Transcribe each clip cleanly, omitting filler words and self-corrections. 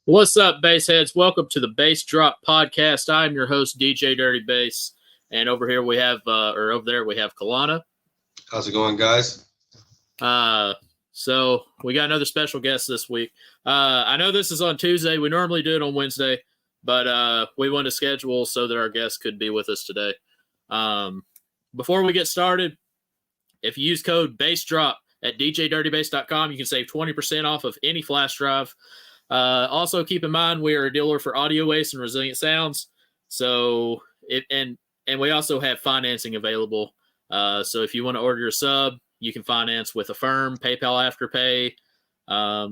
What's up, bass heads? Welcome to the Bass Drop Podcast. I'm your host, DJ Dirty Bass, and over here we have, over there we have Kalana. How's it going, guys? So we got another special guest this week. I know this is on Tuesday. We normally do it on Wednesday, but we wanted to schedule so that our guest could be with us today. Before we get started, if you use code BASSDROP at djdirtybass.com, you can save 20% off of any flash drive. Also, keep in mind we are a dealer for audio waste and resilient sounds. So and we also have financing available. So if you want to order your sub, you can finance with Affirm, PayPal Afterpay. I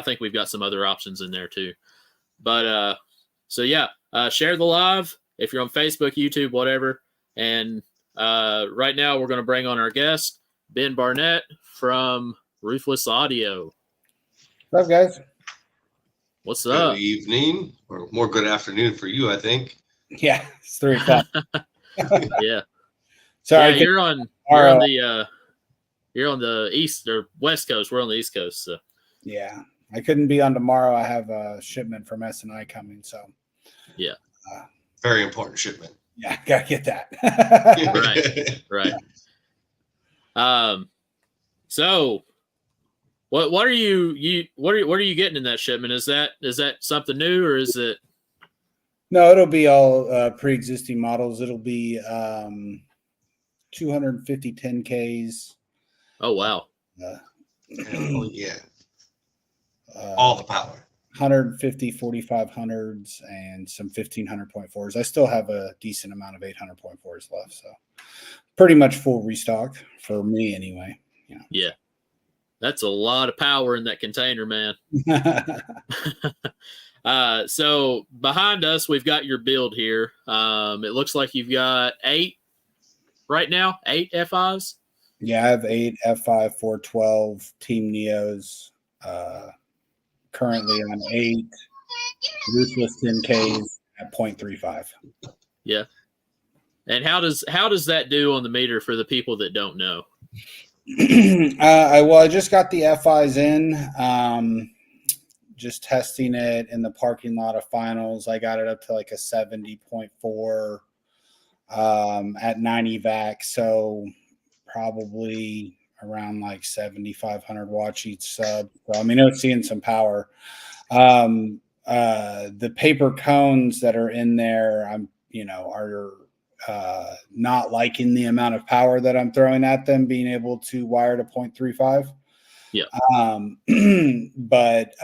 think we've got some other options in there too. But share the live if you're on Facebook, YouTube, whatever. And right now we're going to bring on our guest, Ben Barnett from Ruthless Audio. What's up, guys? What's up? Good evening, or more good afternoon for you, I think. Yeah, it's 3 o'clock. Yeah. Sorry, yeah, you're on the east or west coast. We're on the east coast. So. Yeah, I couldn't be on tomorrow. I have a shipment from S&I coming, so yeah, very important shipment. Yeah, gotta get that. right. So. What are you getting in that shipment? Is that something new, or is it? No, it'll be all pre-existing models. It'll be 250 10Ks. Oh wow! Oh yeah! All the power. 150 4500s and some 1500.4s. I still have a decent amount of 800.4s left, so pretty much full restock for me anyway. Yeah. That's a lot of power in that container, man. So behind us, we've got your build here. It looks like you've got 8 right now, 8 FIs. Yeah, I have 8 F5 412 Team Neos. Currently on 8 Ruthless 10Ks at 0.35. Yeah. And how does that do on the meter for the people that don't know? I just got the FIs in, just testing it in the parking lot of finals. I got it up to like a 70.4 at 90 vac, so probably around like 7,500 watts each sub. So I mean, it's seeing some power. The paper cones that are in there, are not liking the amount of power that I'm throwing at them, being able to wire to 0.35. Yeah. But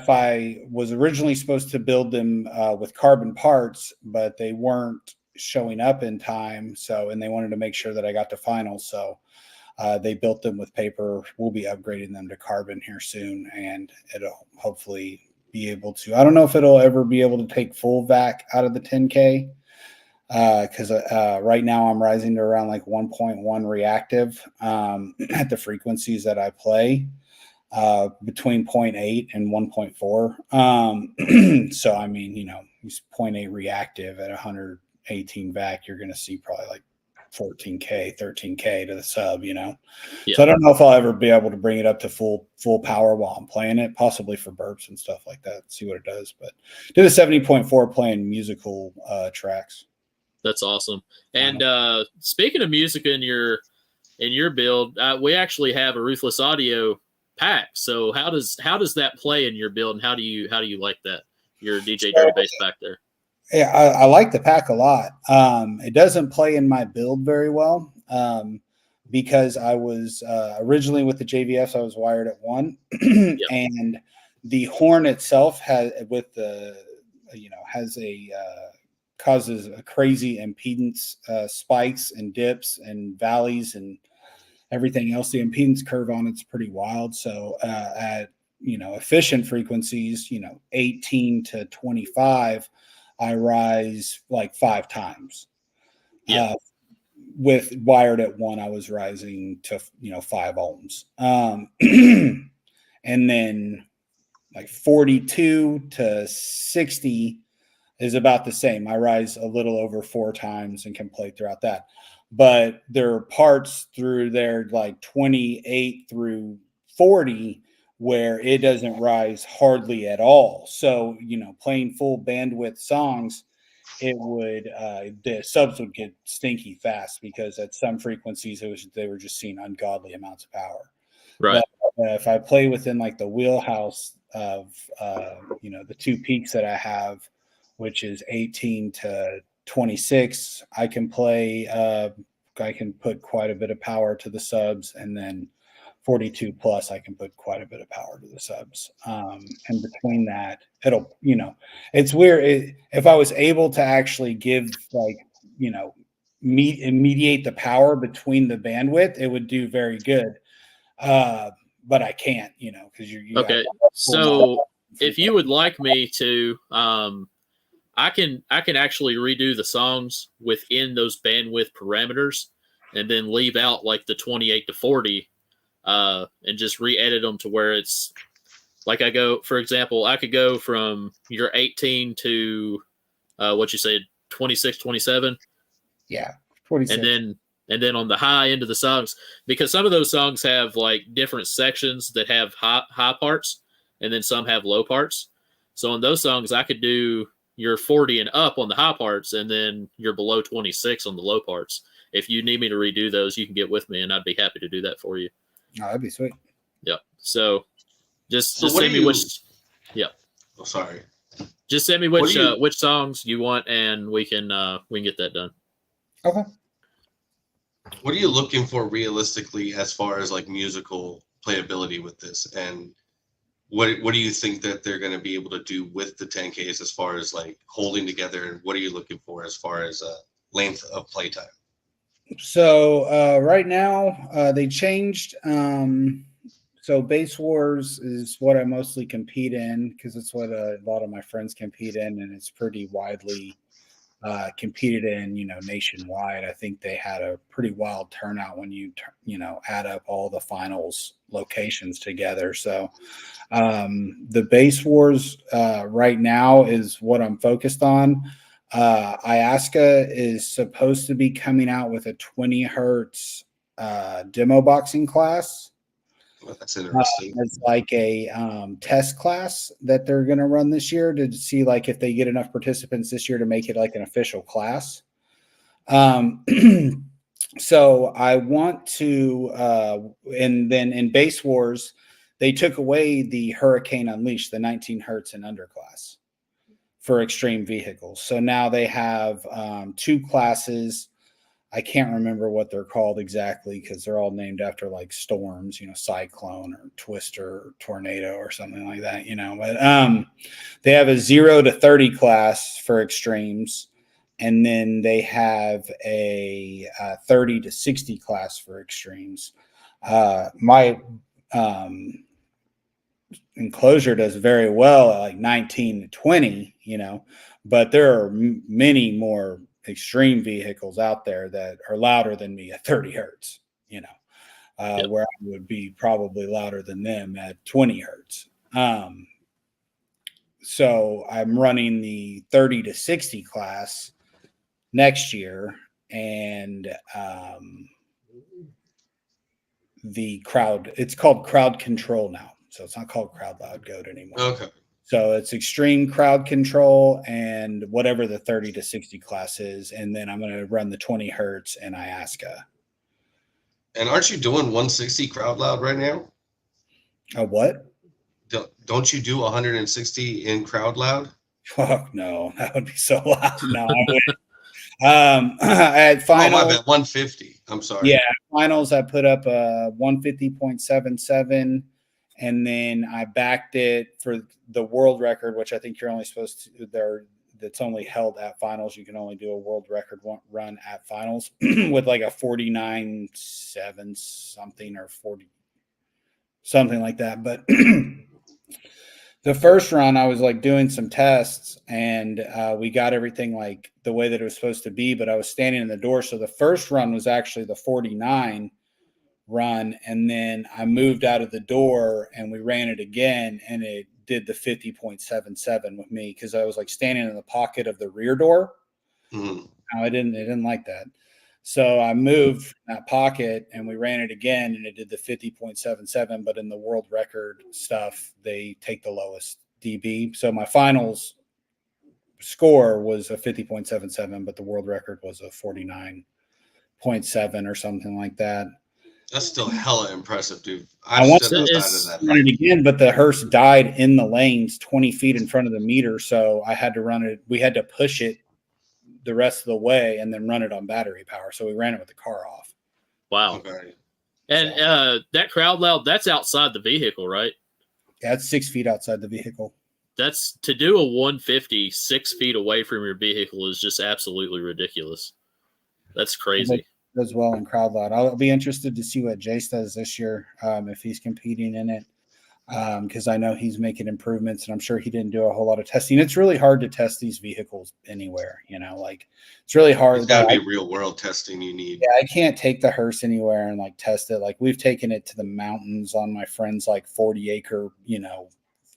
FI was originally supposed to build them with carbon parts, but they weren't showing up in time. And they wanted to make sure that I got to finals. So they built them with paper. We'll be upgrading them to carbon here soon, and it'll hopefully be able to. I don't know if it'll ever be able to take full vac out of the 10K. Because right now I'm rising to around like 1.1 reactive at the frequencies that I play, between 0.8 and 1.4. So I mean, these 0.8 reactive at 118 vac, you're going to see probably like 14K, 13K to the sub. Yeah. So I don't know if I'll ever be able to bring it up to full power while I'm playing it, possibly for burps and stuff like that. See what it does. But did a 70.4 playing musical tracks. That's awesome. And speaking of music in your build, we actually have a Ruthless Audio pack. So how does that play in your build, and how do you like that? Your DJ Dirty Bass back there. Yeah, I like the pack a lot. It doesn't play in my build very well because I was originally with the JVS. I was wired at 1, yep. And the horn itself causes a crazy impedance spikes and dips and valleys and everything else. The impedance curve on it's pretty wild. So at efficient frequencies, 18 to 25, I rise like 5 times. Yeah. With wired at 1, I was rising to 5 ohms. And then like 42 to 60 is about the same. I rise a little over 4 times and can play throughout that. But there are parts through there like 28 through 40 where it doesn't rise hardly at all. So, playing full bandwidth songs, it would the subs would get stinky fast because at some frequencies they were just seeing ungodly amounts of power. Right. But if I play within like the wheelhouse of the two peaks that I have, which is 18 to 26, I can play. I can put quite a bit of power to the subs, and then 42 plus, I can put quite a bit of power to the subs. And between that, it'll, it's weird. If I was able to actually give mediate the power between the bandwidth, it would do very good. But I can't, because you Okay. So if you would like me to, I can actually redo the songs within those bandwidth parameters, and then leave out like the 28 to 40, and just re-edit them to where it's like for example, I could go from your 18 to what you said, 26, 27. Yeah, 26. And then on the high end of the songs, because some of those songs have like different sections that have high parts, and then some have low parts. So on those songs, I could do your 40 and up on the high parts, and then you're below 26 on the low parts. If you need me to redo those, you can get with me, and I'd be happy to do that for you. Oh, that'd be sweet. Yep. So just send me which. Yep. Oh, sorry. Just send me which songs you want, and we can get that done. Okay. What are you looking for realistically as far as like musical playability with this, and what do you think that they're going to be able to do with the 10Ks as far as like holding together, and what are you looking for as far as length of playtime? So right now they changed. So Base Wars is what I mostly compete in, because it's what a lot of my friends compete in, and it's pretty widely competed in, nationwide. I think they had a pretty wild turnout when you add up all the finals locations together. So the Base Wars right now is what I'm focused on. Iasca is supposed to be coming out with a 20 hertz demo boxing class. Well, that's interesting. It's like a test class that they're going to run this year to see like if they get enough participants this year to make it like an official class. So I want to, and then in Base Wars, they took away the Hurricane Unleashed, the 19 hertz and under class for extreme vehicles. So now they have two classes. I can't remember what they're called exactly because they're all named after like storms, Cyclone or Twister or Tornado or something like that, But they have a 0 to 30 class for extremes, and then they have a 30 to 60 class for extremes. My enclosure does very well at like 19 to 20, but there are many more extreme vehicles out there that are louder than me at 30 hertz, where I would be probably louder than them at 20 hertz. So I'm running the 30 to 60 class next year, and it's called crowd control now. So it's not called crowd loud goat anymore. Okay. So it's extreme crowd control and whatever the 30 to 60 class is. And then I'm going to run the 20 hertz in Iasca. And aren't you doing 160 crowd loud right now? A what? Don't you do 160 in crowd loud? Fuck no, that would be so loud. No, I wouldn't. At finals, oh, my bad, 150. I'm sorry. Yeah, finals I put up a 150.77. And then I backed it for the world record, which I think you're only supposed to that's only held at finals. You can only do a world record run at finals with like a 49.7 something or 40 something like that. But the first run, I was like doing some tests, and we got everything like the way that it was supposed to be, but I was standing in the door. So the first run was actually the 49 run, and then I moved out of the door and we ran it again, and it did the 50.77 with me because I was like standing in the pocket of the rear door. Mm-hmm. Now it didn't like that. So I moved that pocket and we ran it again and it did the 50.77. But in the world record stuff, they take the lowest dB. So my finals score was a 50.77, but the world record was a 49.7 or something like that. That's still hella impressive, dude. I I've want stood to outside of that. run it again, but the hearse died in the lanes 20 feet in front of the meter. So I had to run it. We had to push it the rest of the way and then run it on battery power. So we ran it with the car off. Wow. Okay. And that crowd loud, that's outside the vehicle, right? Yeah, it's 6 feet outside the vehicle. That's to do a 150 6 feet away from your vehicle is just absolutely ridiculous. That's crazy. As well in crowd loud. I'll be interested to see what Jace does this year, if he's competing in it, because I know he's making improvements, and I'm sure he didn't do a whole lot of testing. It's really hard to test these vehicles anywhere, like it's really hard. It's got to be real world testing you need. Yeah, I can't take the hearse anywhere and like test it. Like we've taken it to the mountains on my friend's like 40-acre,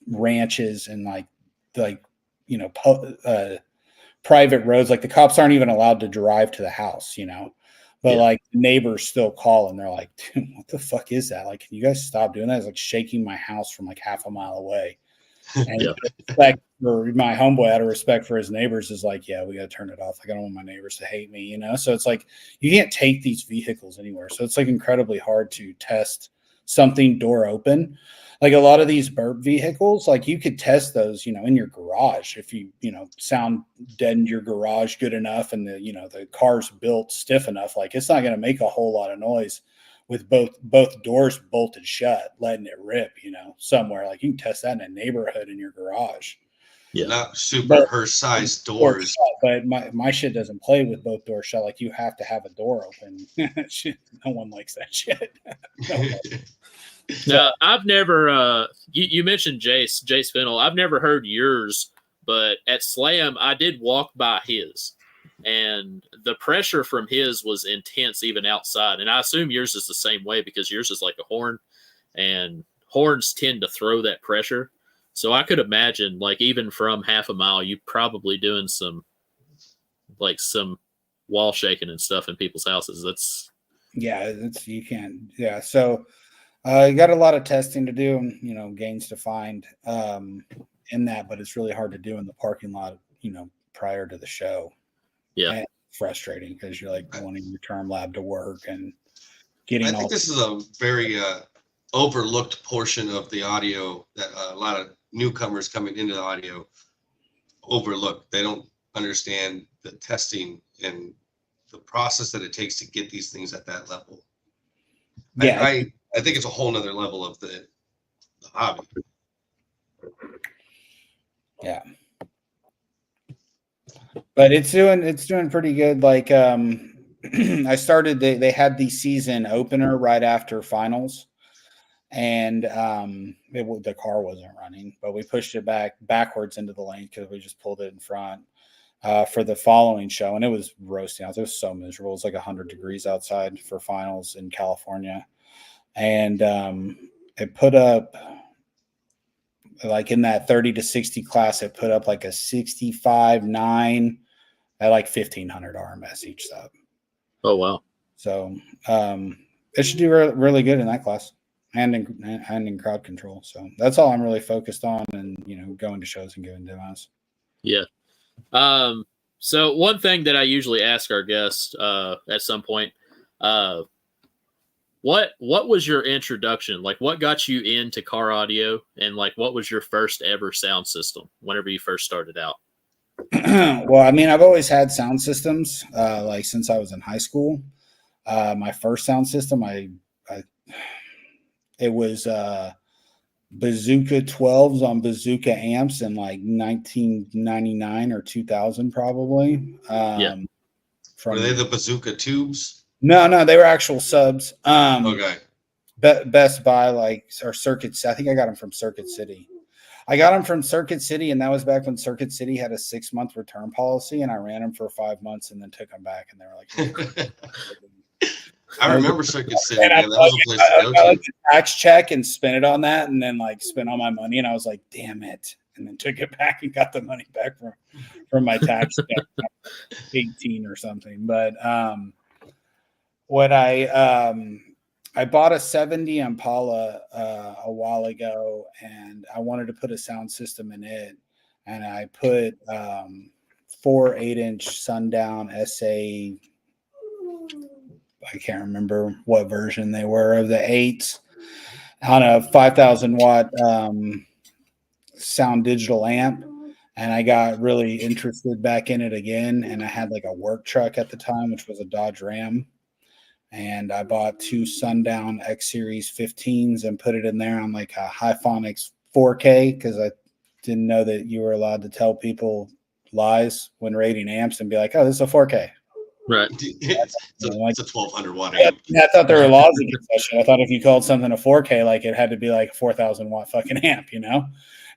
ranches and private roads. Like the cops aren't even allowed to drive to the house, but like neighbors still call and they're like, dude, what the fuck is that? Like, can you guys stop doing that? It's like shaking my house from like half a mile away. And respect for my homeboy, out of respect for his neighbors, is like, yeah, we got to turn it off. Like, I don't want my neighbors to hate me, So it's like you can't take these vehicles anywhere. So it's like incredibly hard to test something door open. Like a lot of these burp vehicles, like you could test those, in your garage if you, sound dead in your garage good enough and the car's built stiff enough. Like it's not going to make a whole lot of noise with both doors bolted shut, letting it rip, somewhere. Like you can test that in a neighborhood in your garage. Yeah. Not super hearse-sized doors. But my shit doesn't play with both doors shut. Like you have to have a door open. No one likes that shit. Now, I've never, you mentioned Jace Fennell. I've never heard yours, but at Slam, I did walk by his. And the pressure from his was intense even outside. And I assume yours is the same way because yours is like a horn. And horns tend to throw that pressure. So I could imagine, like, even from half a mile, you probably doing some wall shaking and stuff in people's houses. You can't. Yeah. So you got a lot of testing to do and, gains to find in that, but it's really hard to do in the parking lot, prior to the show. Yeah. And it's frustrating because you're like wanting your term lab to work and getting. I think this is a very overlooked portion of the audio that a lot of newcomers coming into the audio overlook. They don't understand the testing and the process that it takes to get these things at that level. Yeah, I think it's a whole nother level of the hobby. Yeah. But it's doing pretty good. Like I started, they had the season opener right after finals, and the car wasn't running, but we pushed it backwards into the lane because we just pulled it in front for the following show, and it was roasting out. It was so miserable. It was like 100 degrees outside for finals in California, and it put up, like in that 30 to 60 class, it put up like a 65.9 at like 1,500 RMS each sub. Oh, wow. So it should do really good in that class and in crowd control. So that's all I'm really focused on, and, going to shows and giving demos. Yeah. So one thing that I usually ask our guests at some point, what was your introduction? Like, what got you into car audio, and like, what was your first ever sound system whenever you first started out? Well, I mean, I've always had sound systems, like since I was in high school. My first sound system, it was Bazooka 12s on Bazooka amps in like 1999 or 2000, probably. Were they the Bazooka tubes? No, they were actual subs. Okay. Best Buy, or Circuit. I think I got them from Circuit City. I got them from Circuit City, and that was back when Circuit City had a 6-month return policy, and I ran them for 5 months and then took them back, and they were like, I remember Circuit City. Man, that was a place to go to. I like to tax check and spend it on that, and then spend all my money, and I was like, damn it, and then took it back and got the money back from my tax check, 18 or something. But when I bought a 70 Impala a while ago, and I wanted to put a sound system in it, and I put 4 8-inch Sundown SA. I can't remember what version they were of the 8s on a 5,000 watt sound digital amp. And I got really interested back in it again. And I had like a work truck at the time, which was a Dodge Ram. And I bought 2 Sundown X Series 15s and put it in there on like a Hyphonics 4K, because I didn't know that you were allowed to tell people lies when rating amps and be like, oh, this is a 4K. Right. It's a 1,200 watt Yeah, amp. I thought there were laws against that shit. I thought if you called something a 4K, like it had to be like a 4,000 watt fucking amp, you know?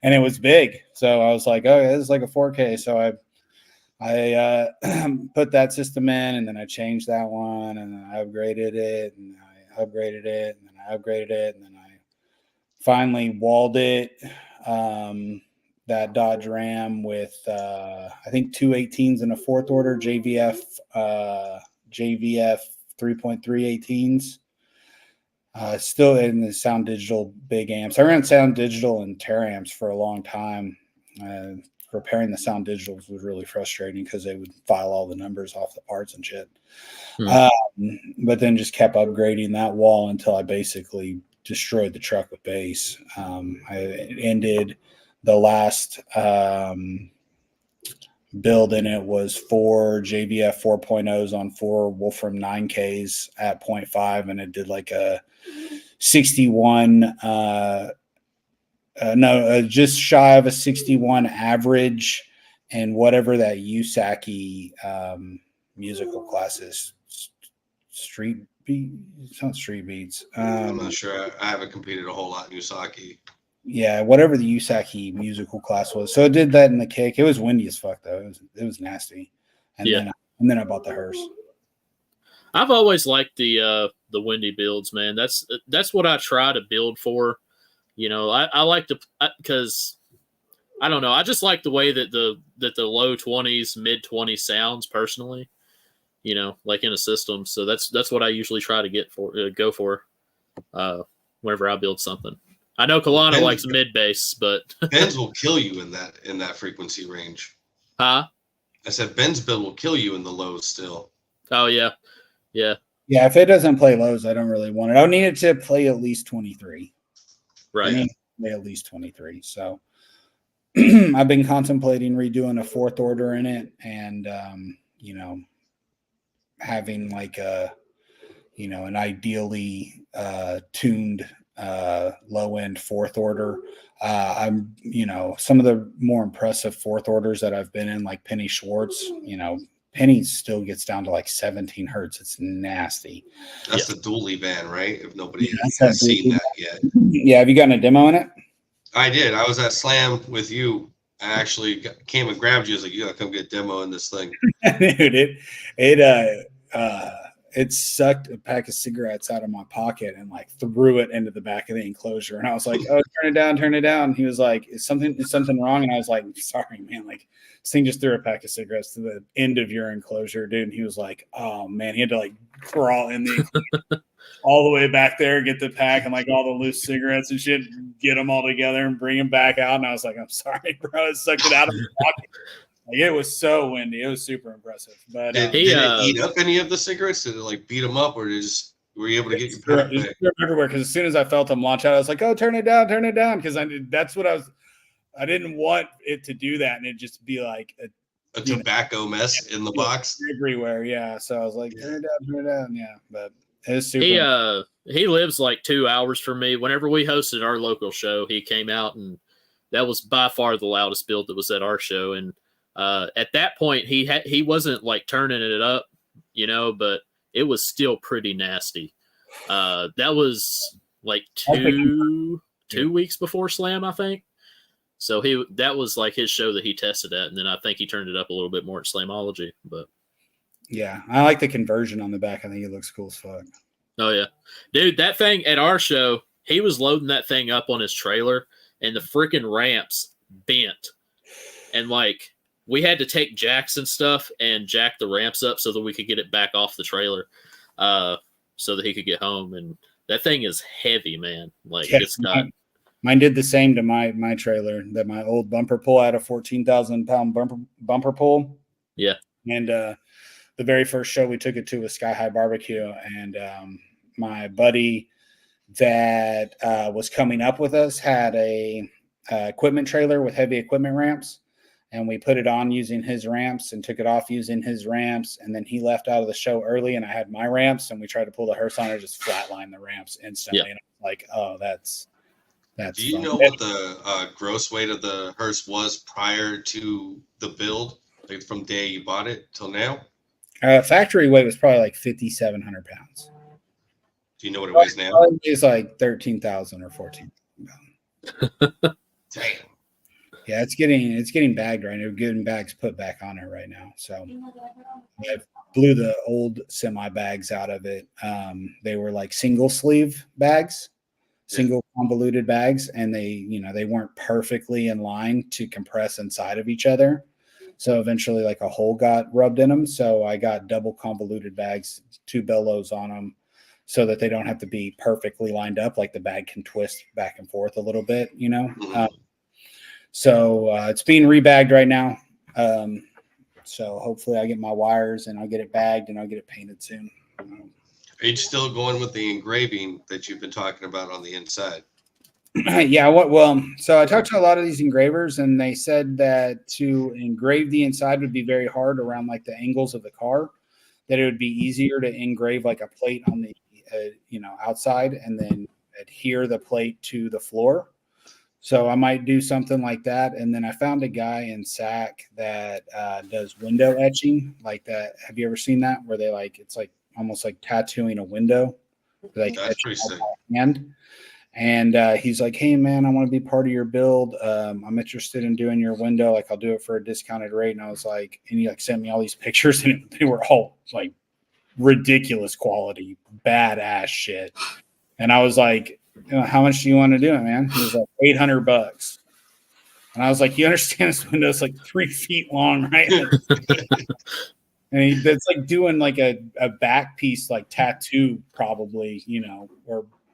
And it was big. So I was like, oh, yeah, this is like a 4K. So I put that system in, and then I changed that one, and then I upgraded it, and I upgraded it, and then I upgraded it, and then I finally walled it. That Dodge Ram with I think 2 18s and a 4th order JVF 3.3 18s. Still in the Sound Digital big amps. I ran Sound Digital and Teramps for a long time. Repairing the Sound Digitals was really frustrating because they would file all the numbers off the parts and shit. But then just kept upgrading that wall until I basically destroyed the truck with bass. I ended the last build in it was 4 JVF 4.0s on 4 Wolfram 9Ks at 0.5, and it did like a 61 just shy of a 61 average, and whatever that USACI musical class is, street beat. It's not street beats. I'm not sure. I haven't competed a whole lot in Usaki. Yeah, whatever the USACI musical class was. So it did that in the kick. It was windy as fuck though. It was nasty. And then I bought the hearse. I've always liked the windy builds, man. That's what I try to build for. You know, I like to, because I don't know. I just like the way that the low 20s, mid 20s sounds personally. You know, like in a system. So that's what I usually try to go for whenever I build something. I know Kalana likes mid bass, but Ben's will kill you in that frequency range. Huh? I said Ben's build will kill you in the lows still. Oh yeah. Yeah. Yeah, if it doesn't play lows, I don't really want it. I need it to play at least 23. Right. I need it to play at least 23. So I've been contemplating redoing a 4th order in it, and you know, having like a, you know, an ideally tuned low end 4th order. I'm, you know, some of the more impressive 4th orders that I've been in, like Penny Schwartz, you know, Penny still gets down to like 17 hertz. It's nasty. That's the dually van, right? If nobody has seen that yet. Yeah. Have you gotten a demo in it? I did. I was at Slam with you. I actually came and grabbed you. I was like, you gotta come get a demo in this thing. Dude, it sucked a pack of cigarettes out of my pocket and like threw it into the back of the enclosure. And I was like, oh, turn it down. He was like, is something wrong? And I was like, sorry, man. Like, this thing just threw a pack of cigarettes to the end of your enclosure, dude. And he was like, oh man, he had to like crawl in the all the way back there, get the pack and like all the loose cigarettes and shit, get them all together and bring them back out. And I was like, I'm sorry, bro. It sucked it out of my pocket. Like, it was so windy. It was super impressive. But did it eat up any of the cigarettes? Did it like beat them up, or were you able to get your pack back? Everywhere, because as soon as I felt them launch out, I was like, oh, turn it down, because that's what I didn't want it to do that, and it just be like a tobacco mess in the box everywhere. Yeah, so I was like, turn it down. Yeah, but it was super. He lives like 2 hours from me. Whenever we hosted our local show, he came out, and that was by far the loudest build that was at our show. And at that point, he wasn't like turning it up, you know, but it was still pretty nasty. That was like two weeks before Slam, I think. So that was like his show that he tested at, and then I think he turned it up a little bit more at Slamology. But yeah, I like the conversion on the back. I think it looks cool as fuck. Oh yeah, dude, that thing at our show, he was loading that thing up on his trailer, and the freaking ramps bent, and like we had to take jacks and stuff and jack the ramps up so that we could get it back off the trailer. so that he could get home. And that thing is heavy, man. Like Yeah, it's got. Mine did the same to my trailer. That my old bumper pull had a 14,000-pound bumper pull. Yeah. And the very first show we took it to was Sky High Barbecue, and my buddy that was coming up with us had a equipment trailer with heavy equipment ramps, and we put it on using his ramps and took it off using his ramps, and then he left out of the show early, and I had my ramps, and we tried to pull the hearse on it, just flatline the ramps instantly. Yeah. And I'm like, oh, that's Do you fun. know what the gross weight of the hearse was prior to the build, like from the day you bought it till now? Factory weight was probably like 5,700 pounds. Do you know what it weighs now? It's like 13,000 or 14,000 pounds. Damn. Yeah, it's getting bagged right now. We're getting bags put back on it right now. So I blew the old semi bags out of it. They were like single sleeve bags, single convoluted bags, and they weren't perfectly in line to compress inside of each other. So eventually like a hole got rubbed in them. So I got double convoluted bags, 2 bellows on them, so that they don't have to be perfectly lined up. Like the bag can twist back and forth a little bit, So it's being rebagged right now. So hopefully I get my wires and I'll get it bagged and I'll get it painted soon. Are you still going with the engraving that you've been talking about on the inside? Yeah. So I talked to a lot of these engravers, and they said that to engrave the inside would be very hard around like the angles of the car, that it would be easier to engrave like a plate on the, outside and then adhere the plate to the floor. So I might do something like that. And then I found a guy in SAC that does window etching like that. Have you ever seen that? Where they it's like almost like tattooing a window. Like That's pretty sick. Hand. And he's like, hey, man, I want to be part of your build. I'm interested in doing your window. Like, I'll do it for a discounted rate. And I was like, and he sent me all these pictures, and they were all like ridiculous quality, badass shit. And I was like, how much do you want to do it, man? He was like, $800. And I was like, you understand this window's like 3 feet long, right? And that's like doing like a back piece, like tattoo, probably,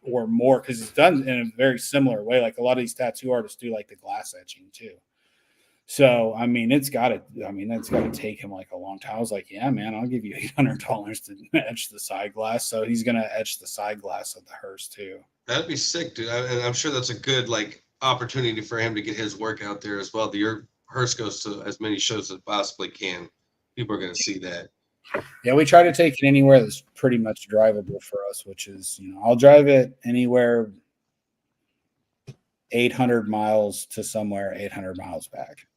or more, because it's done in a very similar way. Like a lot of these tattoo artists do like the glass etching too. So that's got to take him like a long time. I was like, yeah, man, I'll give you $800 to etch the side glass. So he's gonna etch the side glass of the hearse too. That'd be sick, dude. And I'm sure that's a good opportunity for him to get his work out there as well. Your hearse goes to as many shows as it possibly can. People are gonna see that. Yeah, we try to take it anywhere that's pretty much drivable for us, which is, I'll drive it anywhere 800 miles to somewhere 800 miles back.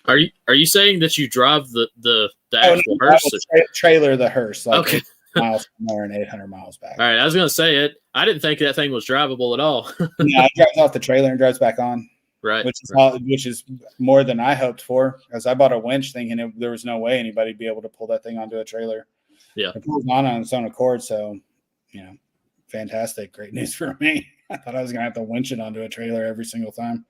Are you saying that you drive the actual hearse? Trailer the hearse, like okay. miles somewhere and 800 miles back. All right, I was gonna say it. I didn't think that thing was drivable at all. Yeah, it drives off the trailer and drives back on. Right, which is more than I hoped for, because I bought a winch thinking there was no way anybody'd be able to pull that thing onto a trailer. Yeah, it pulls on its own accord. So, fantastic, great news for me. I thought I was gonna have to winch it onto a trailer every single time.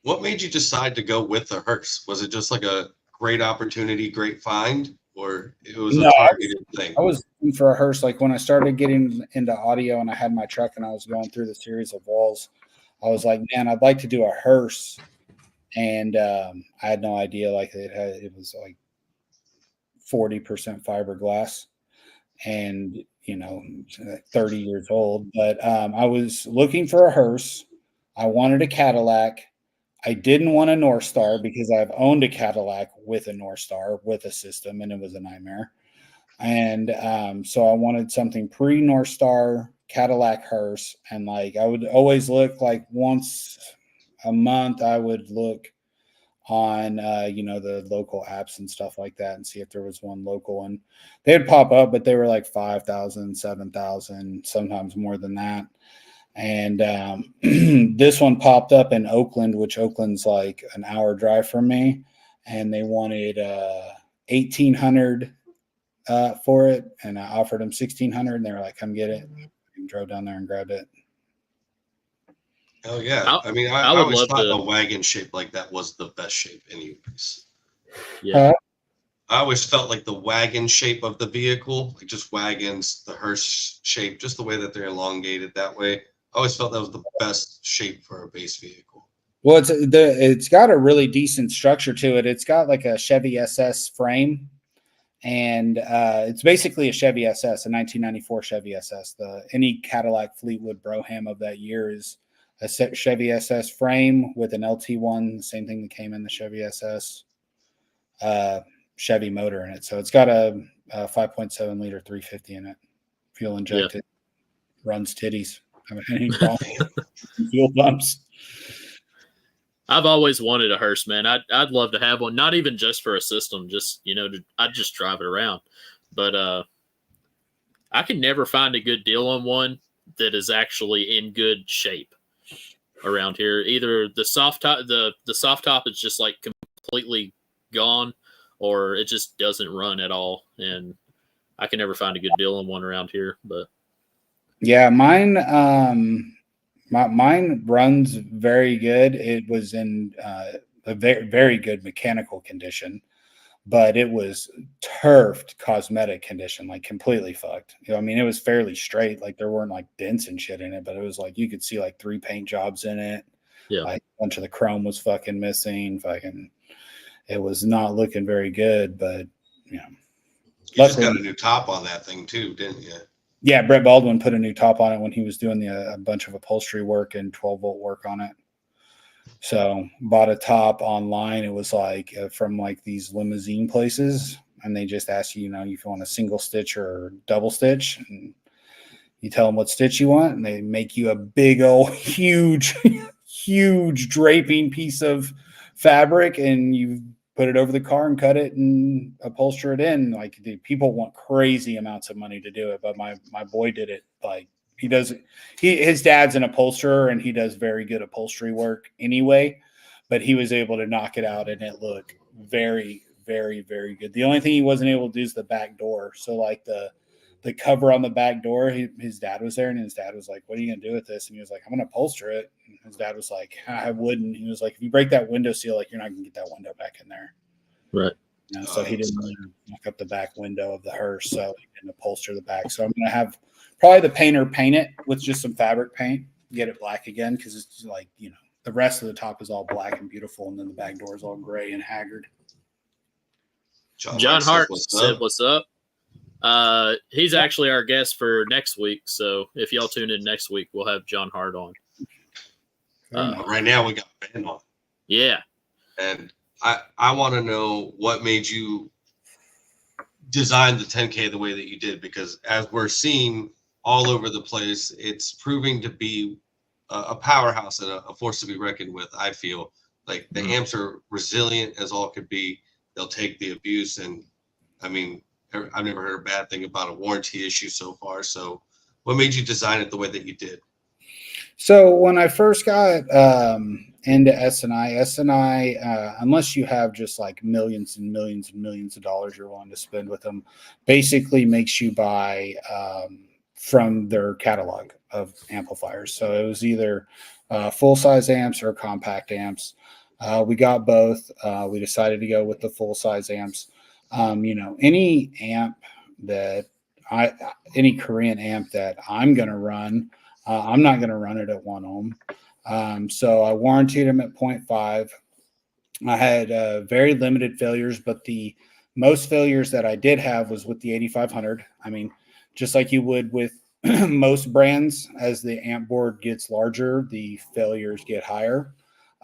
What made you decide to go with the hearse? Was it just like a great opportunity, great find, or it was a targeted thing? I was looking for a hearse. Like when I started getting into audio and I had my truck and I was going through the series of walls, I was like, man, I'd like to do a hearse. And I had no idea, like it was like 40% fiberglass and, 30 years old. But I was looking for a hearse. I wanted a Cadillac. I didn't want a North Star because I've owned a Cadillac with a North Star with a system, and it was a nightmare. And so I wanted something pre-North Star Cadillac hearse. And I would always look like once a month, I would look on, the local apps and stuff like that and see if there was one local, and they'd pop up, but they were like 5,000, 7,000, sometimes more than that. And this one popped up in Oakland, which Oakland's like an hour drive from me. And they wanted $1,800 for it. And I offered them $1,600 and they were like, come get it. And drove down there and grabbed it. Hell yeah. I always thought a wagon shape like that was the best shape anyways. Yeah. I always felt like the wagon shape of the vehicle, like just wagons, the hearse shape, just the way that they're elongated that way. I always felt that was the best shape for a base vehicle. Well, it's got a really decent structure to it. It's got like a Chevy SS frame, and it's basically a Chevy SS, a 1994 Chevy SS. Any Cadillac Fleetwood Brougham of that year is a Chevy SS frame with an LT1, the same thing that came in the Chevy SS. Chevy motor in it. So it's got a 5.7 liter 350 in it, fuel injected, runs titties. I haven't had any problem with fuel pumps. I've always wanted a hearse, man. I'd love to have one, not even just for a system, just, I'd just drive it around. But I can never find a good deal on one that is actually in good shape around here. Either the soft top, the soft top is just like completely gone, or it just doesn't run at all. And I can never find a good deal on one around here. But yeah, mine mine runs very good. It was in a very, very good mechanical condition, but it was turfed cosmetic condition, like completely fucked. I mean, it was fairly straight, like there weren't like dents and shit in it, but it was like you could see like 3 paint jobs in it. yeah, Like a bunch of the chrome was fucking missing. It was not looking very good, but you just got a new top on that thing too, didn't you? Yeah, Brett Baldwin put a new top on it when he was doing a bunch of upholstery work and 12-volt work on it. So bought a top online. It was like from like these limousine places, and they just ask you, if you want a single stitch or double stitch, and you tell them what stitch you want, and they make you a big old huge, huge draping piece of fabric, and you put it over the car and cut it and upholster it in. Like people want crazy amounts of money to do it, but my boy did it. Like he does it. His dad's an upholsterer and he does very good upholstery work anyway, but he was able to knock it out and it looked very, very, very good. The only thing he wasn't able to do is the back door. So like the cover on the back door, his dad was there and his dad was like, "What are you going to do with this?" And he was like, "I'm going to upholster it." And his dad was like, "I wouldn't." He was like, "If you break that window seal, like you're not going to get that window back in there." right. So he didn't knock up the back window of the hearse, so he didn't upholster the back. So I'm going to have probably the painter paint it with just some fabric paint, get it black again, because it's like, the rest of the top is all black and beautiful, and then the back door is all gray and haggard. John Hart said, "What's up?" He's actually our guest for next week. So if y'all tune in next week, we'll have John Hart on. Right now we got Ben on. Yeah. And I want to know what made you design the 10K the way that you did, because as we're seeing all over the place, it's proving to be a powerhouse and a force to be reckoned with. I feel like the amps are resilient as all could be. They'll take the abuse, and I mean, I've never heard a bad thing about a warranty issue so far. So what made you design it the way that you did? So when I first got into S&I, unless you have just like millions and millions and millions of dollars you're willing to spend with them, basically makes you buy from their catalog of amplifiers. So it was either full-size amps or compact amps. We got both. We decided to go with the full-size amps. Any amp that any Korean amp that I'm going to run, I'm not going to run it at 1 ohm. So I warranted them at 0.5. I had very limited failures, but the most failures that I did have was with the 8500. I mean, just like you would with most brands, as the amp board gets larger, the failures get higher.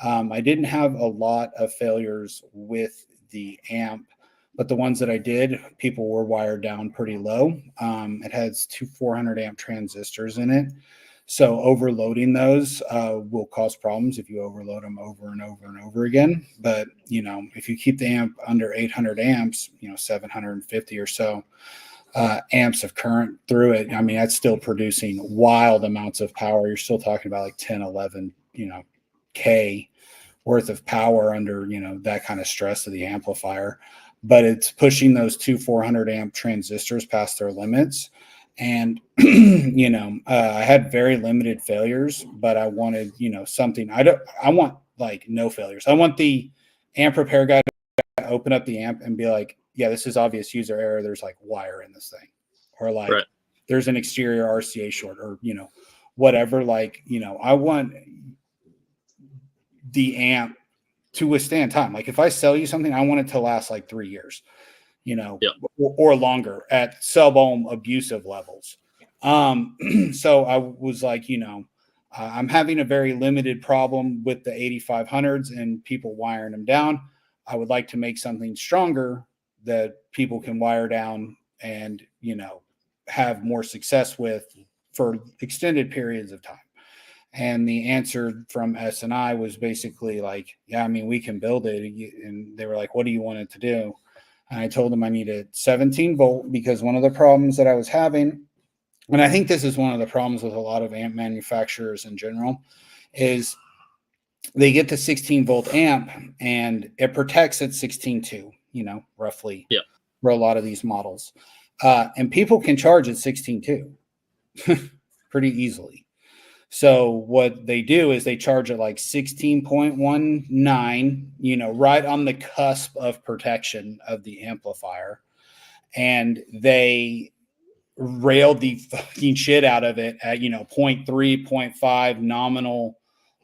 I didn't have a lot of failures with the amp, but the ones that I did, people were wired down pretty low. It has 2 400 amp transistors in it. So overloading those will cause problems if you overload them over and over and over again. But, if you keep the amp under 800 amps, 750 or so amps of current through it, I mean, that's still producing wild amounts of power. You're still talking about like 10, 11, K worth of power under, that kind of stress of the amplifier. But it's pushing those 2 400 amp transistors past their limits. And, I had very limited failures, but I wanted, something. I want like no failures. I want the amp repair guy to open up the amp and be like, yeah, this is obvious user error. There's like wire in this thing, or like Right. there's an exterior RCA short, or whatever. Like I want the amp to withstand time. Like if I sell you something, I want it to last like 3 years, Yep. or longer at sub-ohm abusive levels. So I was like, I'm having a very limited problem with the 8500s and people wiring them down. I would like to make something stronger that people can wire down and, have more success with for extended periods of time. And the answer from S&I was basically like, yeah, I mean, we can build it. And they were like, what do you want it to do? And I told them I needed 17 volt, because one of the problems that I was having, and I think this is one of the problems with a lot of amp manufacturers in general, is they get the 16 volt amp and it protects at 16.2, roughly, Yeah. for a lot of these models. And people can charge at 16.2 pretty easily. So what they do is they charge at like 16.19, right on the cusp of protection of the amplifier. And they railed the fucking shit out of it at, 0.3, 0.5 nominal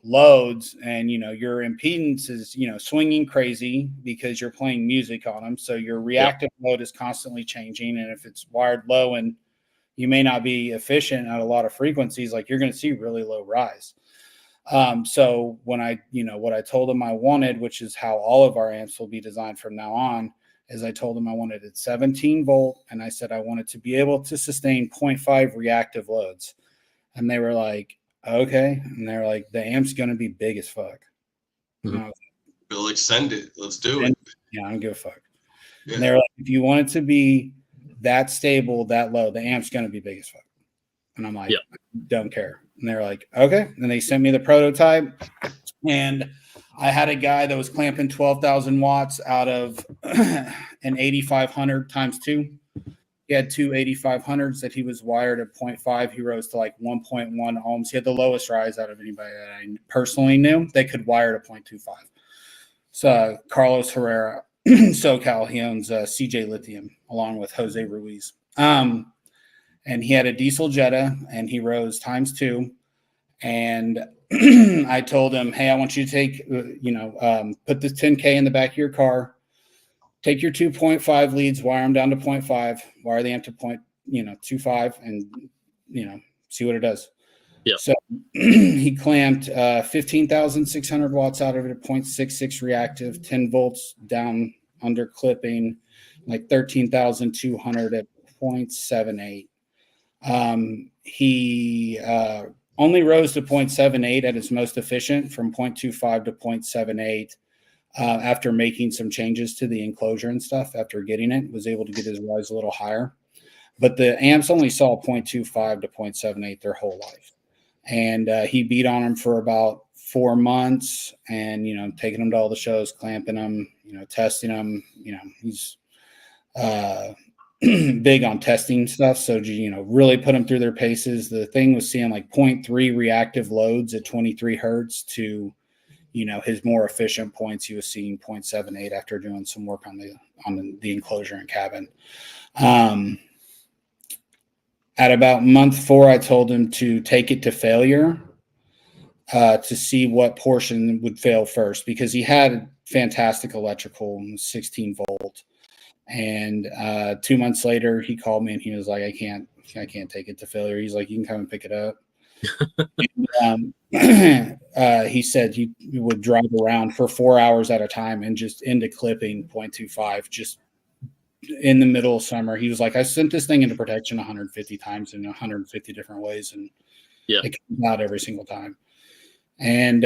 loads. And, your impedance is, swinging crazy because you're playing music on them. So your reactive load is constantly changing. And if it's wired low and you may not be efficient at a lot of frequencies, like you're going to see really low rise. So when what I told them I wanted, which is how all of our amps will be designed from now on, is I told them I wanted it 17 volt. And I said, I wanted to be able to sustain 0.5 reactive loads. And they were like, okay. And they're like, the amp's going to be big as fuck. Mm-hmm. We'll extend it. Let's do it. Yeah, I don't give a fuck. Yeah. And they're like, if you want it to be that stable, that low, the amp's going to be big as fuck. And I'm like, don't care. And they're like, okay. And they sent me the prototype, and I had a guy that was clamping 12,000 watts out of an 8500 times 2. He had two 8500s that he was wired at 0.5. He rose to like 1.1 ohms. He had the lowest rise out of anybody that I personally knew. They could wire to 0.25. So Carlos Herrera, SoCal, he owns CJ Lithium along with Jose Ruiz. And he had a diesel Jetta, and he rose times 2. And I told him, hey, I want you to take, put this 10K in the back of your car, take your 2.5 leads, wire them down to 0.5, wire the amp to 0.25, and, see what it does. Yeah. So he clamped 15,600 watts out of it at 0.66 reactive, 10 volts down under clipping, like 13,200 at 0.78. He only rose to 0.78 at its most efficient, from 0.25 to 0.78 after making some changes to the enclosure and stuff. After getting it, was able to get his rise a little higher. But the amps only saw 0.25 to 0.78 their whole life. And he beat on them for about 4 months, and, taking them to all the shows, clamping them, testing them. He's big on testing stuff. So, really put them through their paces. The thing was seeing like 0.3 reactive loads at 23 hertz to, his more efficient points. He was seeing 0.78 after doing some work on the enclosure and cabin. At about month 4, I told him to take it to failure to see what portion would fail first, because he had fantastic electrical, 16 volt. And 2 months later, he called me and he was like, I can't take it to failure. He's like, you can come and pick it up. And, he said he would drive around for 4 hours at a time and just into clipping 0.25, just in the middle of summer. He was like, I sent this thing into protection 150 times in 150 different ways, and it comes out every single time. And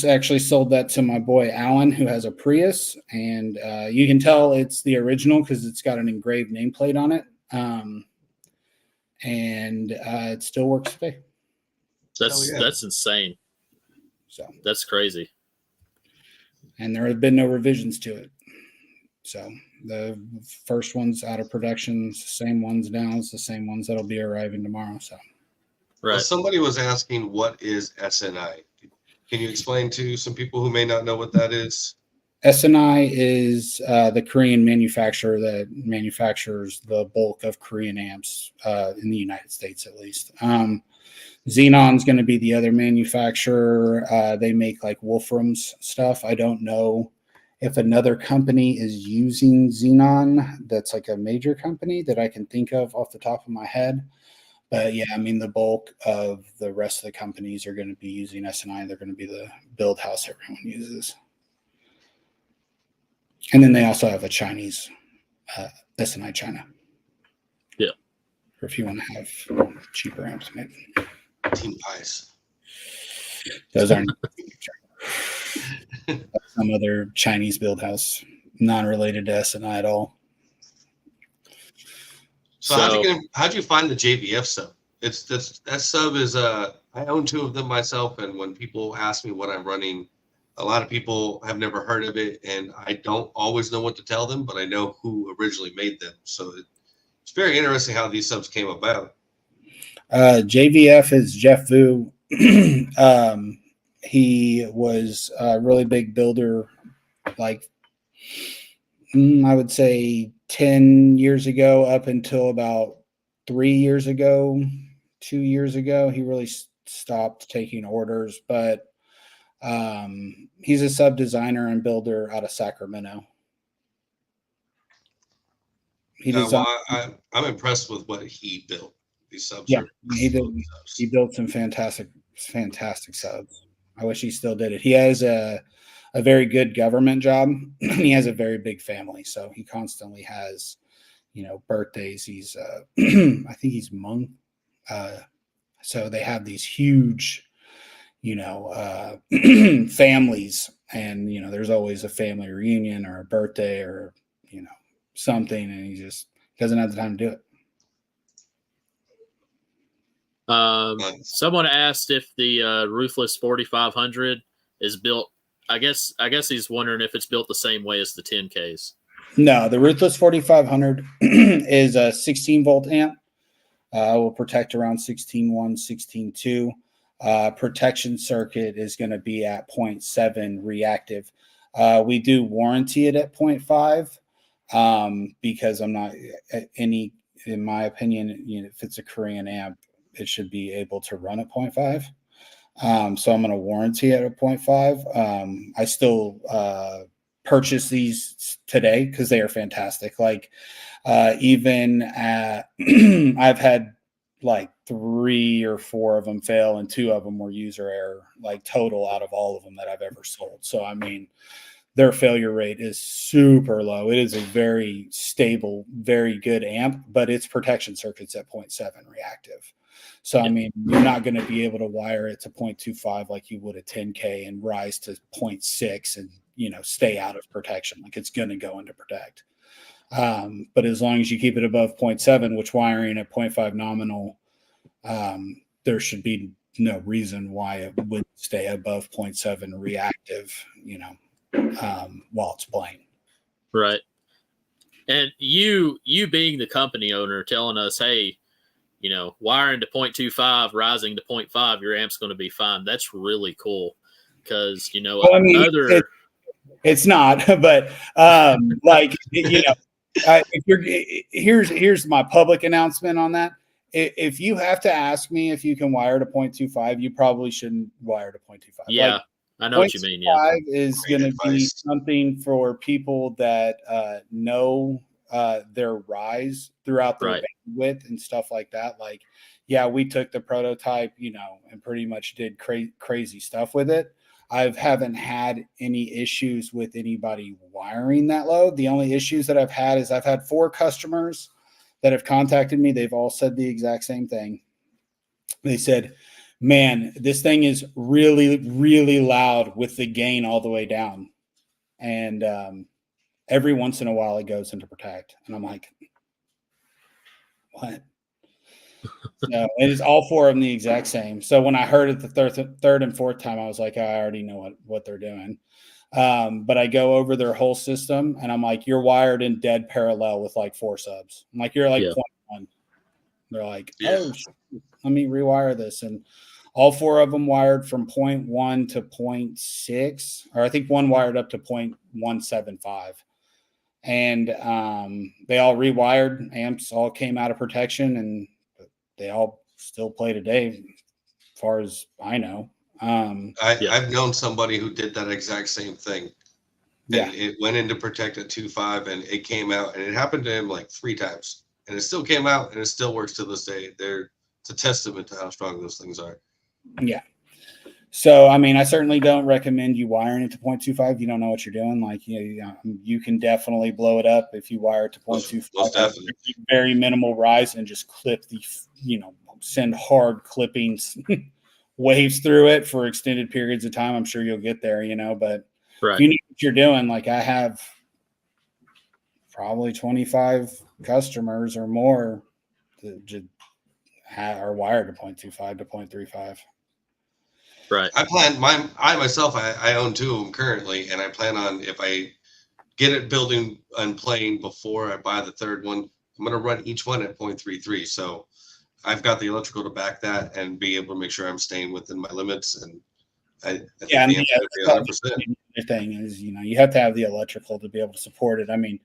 actually sold that to my boy Alan, who has a Prius, and you can tell it's the original because it's got an engraved nameplate on it, and it still works today. That's insane. So that's crazy. And there have been no revisions to it. So the first one's out of production, it's the same ones now, it's the same ones that'll be arriving tomorrow. So, right. Well, somebody was asking, what is SNI? Can you explain to some people who may not know what that is? SNI is the Korean manufacturer that manufactures the bulk of Korean amps in the United States, at least. Xenon's going to be the other manufacturer. They make like Wolfram's stuff. I don't know if another company is using Xenon that's like a major company that I can think of off the top of my head. But yeah, I mean, the bulk of the rest of the companies are going to be using SNI. They're going to be the build house everyone uses. And then they also have a Chinese SNI China. Yeah. Or if you want to have cheaper amps, maybe. Team Pies. Those aren't some other Chinese build house, non-related to SNI at all. So how'd you find the JVF sub? That sub is I own 2 of them myself, and when people ask me what I'm running, a lot of people have never heard of it, and I don't always know what to tell them, but I know who originally made them. So it's very interesting how these subs came about. JVF is Jeff Vu. He was a really big builder, like I would say 10 years ago up until about 3 years ago, 2 years ago. He really stopped taking orders, but he's a sub designer and builder out of Sacramento. I'm impressed with what he built. These subs yeah, are he built some fantastic subs. I wish he still did it. He has a very good government job. He has a very big family, so he constantly has, birthdays. He's I think he's Hmong. So they have these huge, families, and there's always a family reunion or a birthday or something, and he just doesn't have the time to do it. Someone asked if the Ruthless 4500 is built. I guess he's wondering if it's built the same way as the 10Ks. No, the Ruthless 4500 is a 16 volt amp. Will protect around 16.1, 16.2. Protection circuit is going to be at 0.7 reactive. We do warranty it at 0.5 because I'm not in my opinion, if it's a Korean amp, it should be able to run at 0.5. So I'm going to warranty it at 0.5. I still purchase these today because they are fantastic. Like even at, I've had like 3 or 4 of them fail, and 2 of them were user error, like total out of all of them that I've ever sold. So, I mean, their failure rate is super low. It is a very stable, very good amp, but its protection circuit's at 0.7 reactive. So, I mean, you're not going to be able to wire it to 0.25 like you would a 10K and rise to 0.6 and, stay out of protection. Like, it's going to go into protect. But as long as you keep it above 0.7, which wiring at 0.5 nominal, there should be no reason why it would stay above 0.7 reactive, while it's playing. Right. And you being the company owner telling us, hey, wiring to 0.25, rising to 0.5, your amp's going to be fine. That's really cool because, it's not, but here's my public announcement on that. If you have to ask me if you can wire to 0.25, you probably shouldn't wire to 0.25. Yeah, I know what you mean. Yeah, 0.25 is going to be something for people that know their rise throughout their bandwidth and stuff like that. Like, yeah, we took the prototype, and pretty much did crazy stuff with it. I haven't had any issues with anybody wiring that low. The only issues that I've had is I've had 4 customers that have contacted me. They've all said the exact same thing. They said, man, this thing is really, really loud with the gain all the way down. And every once in a while it goes into protect. And I'm like, what? No, it is all 4 of them the exact same. So when I heard it the third and fourth time, I was like, I already know what they're doing. But I go over their whole system and I'm like, you're wired in dead parallel with like 4 subs. I'm like, you're like 0.1. They're like, oh, let me rewire this. And all 4 of them wired from 0.1 to 0.6, or I think one wired up to 0.175. And they all rewired. Amps all came out of protection, and they all still play today, as far as I know. I've known somebody who did that exact same thing. Yeah. And it went into protect at 2.5 and it came out, and it happened to him like 3 times. And it still came out and it still works to this day. It's a testament to how strong those things are. Yeah. So, I mean, I certainly don't recommend you wiring it to 0.25. You don't know what you're doing. Like, you can definitely blow it up if you wire it to 0.25. Most definitely. Very minimal rise and just clip send hard clippings waves through it for extended periods of time. I'm sure you'll get there, but if you know what you're doing, like I have probably 25 customers or more that are wired to 0.25 to 0.35. Right. I myself own 2 of them currently, and I plan on, if I get it building and playing before I buy the 3rd one, I'm going to run each one at 0.33. So I've got the electrical to back that and be able to make sure I'm staying within my limits. And I think the answer would be 100%. The thing is, you have to have the electrical to be able to support it. I mean,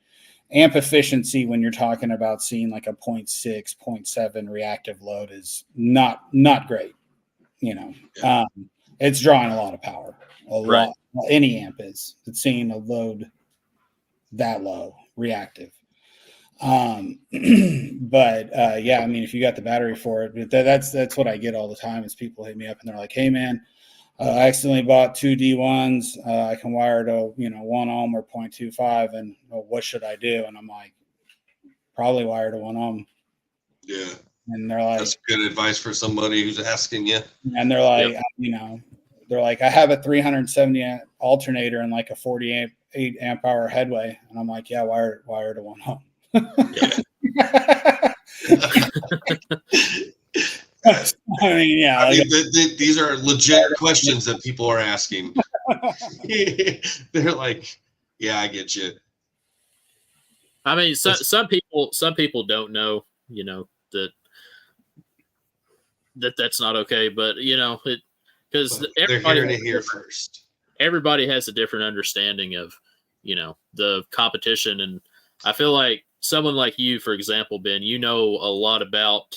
amp efficiency, when you're talking about seeing like a 0.6, 0.7 reactive load, is not great. It's drawing a lot of power. Lot. Well, any amp is. It's seeing a load that low reactive. But yeah, I mean, if you got the battery for it, but that's what I get all the time is people hit me up and they're like, "Hey, man, I accidentally bought 2 D1s. I can wire to 1 ohm or 0.25, and what should I do?" And I'm like, probably wire to 1 ohm. Yeah. And they're like, that's good advice for somebody who's asking you. And they're like, they're like, I have a 370 amp alternator and like a 48 amp hour headway. And I'm like, yeah, wire to 1 ohm. I mean, yeah. These are legit questions that people are asking. They're like, yeah, I get you. I mean, some people don't know, that's not okay, but because they're hearing it here first. Everybody has a different understanding of, the competition, and I feel like someone like you, for example, Ben, a lot about